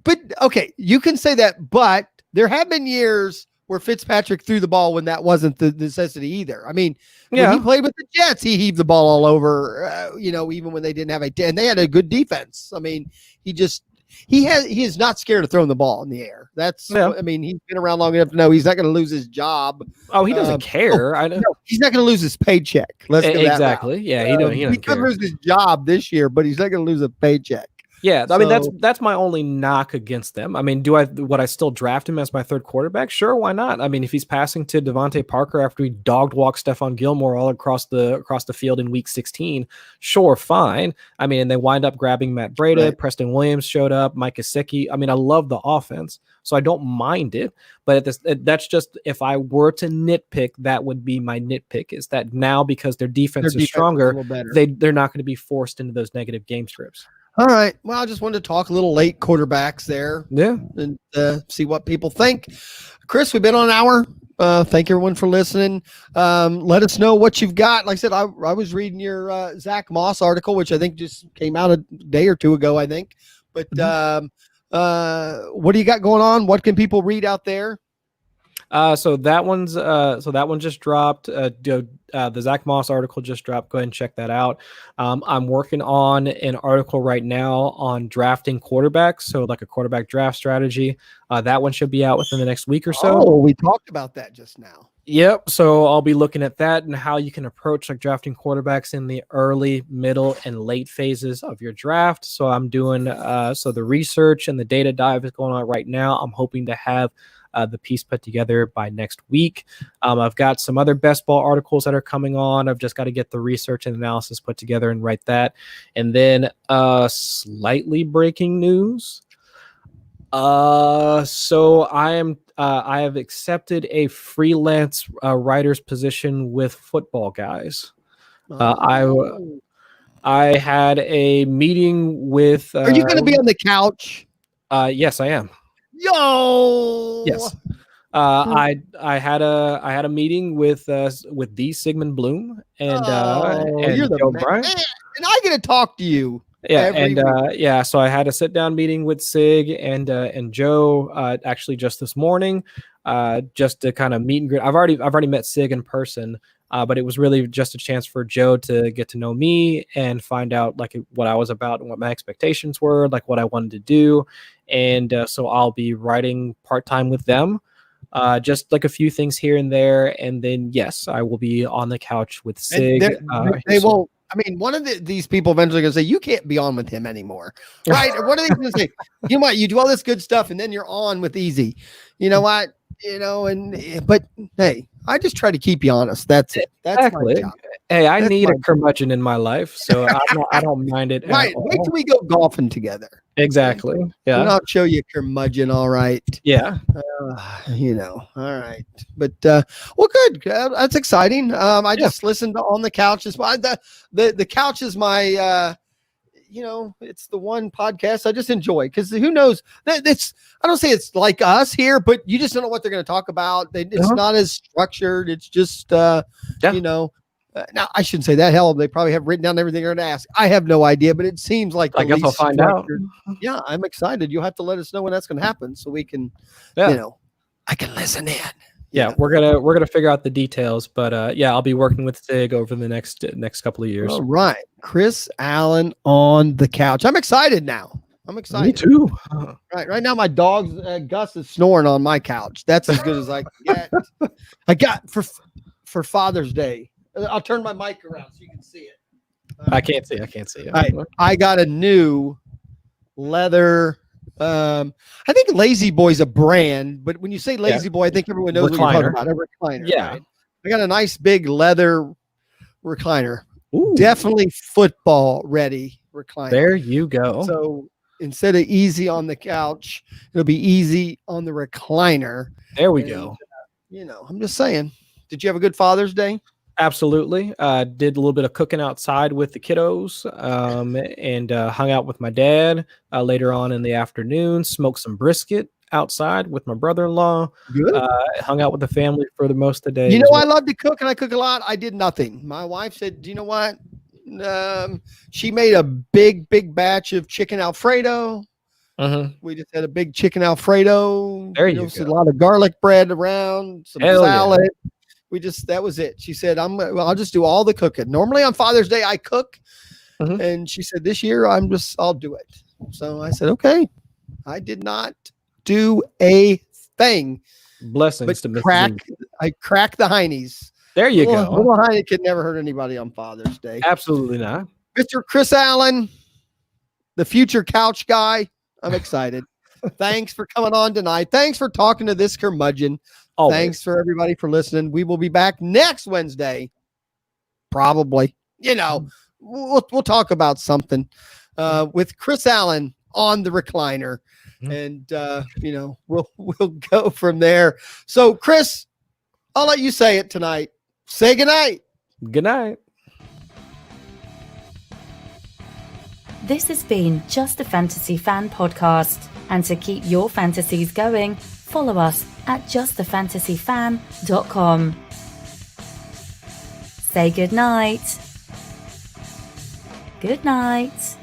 But okay, you can say that, but there have been years where Fitzpatrick threw the ball when that wasn't the necessity either. I mean, when he played with the Jets, he heaved the ball all over, even when they didn't have and they had a good defense. I mean, he is not scared of throwing the ball in the air. I mean, he's been around long enough to know he's not going to lose his job. Oh, he doesn't care. No, he's not going to lose his paycheck. Let's go exactly. Yeah, he doesn't he could lose his job this year, but he's not going to lose a paycheck. Yeah, I mean that's my only knock against them. I mean, would I still draft him as my third quarterback? Sure, why not? I mean, if he's passing to Devontae Parker after he dog walked Stephon Gilmore all across the field in week 16, sure, fine. I mean, and they wind up grabbing Matt Breida, right. Preston Williams showed up, Mike Gesicki. I mean, I love the offense, so I don't mind it. But that's just, if I were to nitpick, that would be my nitpick, is that now because their defense is stronger, they're not going to be forced into those negative game scripts. All right. Well, I just wanted to talk a little late quarterbacks there. Yeah. And see what people think. Chris, we've been on an hour. Thank everyone for listening. Let us know what you've got. Like I said, I was reading your Zach Moss article, which I think just came out a day or two ago, I think. But what do you got going on? What can people read out there? So that one just dropped. The Zach Moss article just dropped. Go ahead and check that out. I'm working on an article right now on drafting quarterbacks, so like a quarterback draft strategy. That one should be out within the next week or so. Oh, we talked about that just now. Yep. So I'll be looking at that and how you can approach like drafting quarterbacks in the early, middle, and late phases of your draft. So I'm doing so the research and the data dive is going on right now. I'm hoping to have the piece put together by next week. I've got some other best ball articles that are coming on. I've just got to get the research and analysis put together and write that. And then slightly breaking news. So I have accepted a freelance writer's position with Football Guys. I had a meeting with. Are you going to be on the couch? Yes, I am. Yo. Yes. I had a meeting with the Sigmund Bloom and you're the Joe Bryan. And I get to talk to you. Yeah, so I had a sit down meeting with Sig and Joe actually just this morning, just to kind of meet and greet. I've already met Sig in person, but it was really just a chance for Joe to get to know me and find out like what I was about and what my expectations were, like what I wanted to do. And so I'll be writing part-time with them, just like a few things here and there. And then, yes, I will be on the couch with Sig. They won't. I mean, one of these people eventually going to say, you can't be on with him anymore. Right? What are they going to say? You know what? You do all this good stuff and then you're on with Easy. You know what? But hey, I just try to keep you honest. That's it. That's exactly. my job. Hey, I need a curmudgeon in my life, so I don't mind it. Right. Wait till we go golfing together. Exactly. Yeah. And I'll show you curmudgeon. All right. Yeah. All right. But well, good. That's exciting. I just listened to On the Couch. The couch is my it's the one podcast I just enjoy because who knows that I don't say it's like us here, but you just don't know what they're going to talk about. It's not as structured. It's just, now I shouldn't say that. Hell, they probably have written down everything they're going to ask. I have no idea, but it seems like I guess I'll find out. Yeah, I'm excited. You'll have to let us know when that's going to happen so we can, I can listen in. Yeah, we're gonna figure out the details, but I'll be working with Sig over the next couple of years. All right, Chris Allen on the couch. I'm excited now. I'm excited. Me too. Right now, my dog Gus is snoring on my couch. That's as good as I can get. I got for Father's Day. I'll turn my mic around so you can see it. I can't see it. I got a new leather. I think Lazy Boy's a brand, but when you say Lazy Boy, I think everyone knows what you're talking about. A recliner. Yeah. Right? I got a nice big leather recliner. Ooh. Definitely football ready recliner. There you go. So instead of easy on the couch, it'll be easy on the recliner. There we go. I'm just saying. Did you have a good Father's Day? Absolutely. Did a little bit of cooking outside with the kiddos, and hung out with my dad later on in the afternoon. Smoked some brisket outside with my brother-in-law. Good. Hung out with the family for the most of the day. You know, I love to cook and I cook a lot. I did nothing. My wife said, do you know what? She made a big batch of chicken Alfredo. We just had a big chicken Alfredo. There you go. A go. lot of garlic bread around, some Hell salad. yeah. That was it. She said, I'll just do all the cooking. Normally on Father's Day, I cook. And she said, this year, I'll do it. So I said, okay. I did not do a thing. Blessings to But I cracked the heinies. There you go. Little heiny could never hurt anybody on Father's Day. Absolutely not. Mr. Chris Allen, the future couch guy. I'm excited. Thanks for coming on tonight. Thanks for talking to this curmudgeon. Always. Thanks for everybody for listening. We will be back next Wednesday. Probably. We'll talk about something with Chris Allen on the recliner. And we'll go from there. So Chris, I'll let you say it tonight. Say goodnight. Good night. This has been Just a Fantasy Fan Podcast. And to keep your fantasies going, follow us at justafantasyfan.com. Say good night. Good night.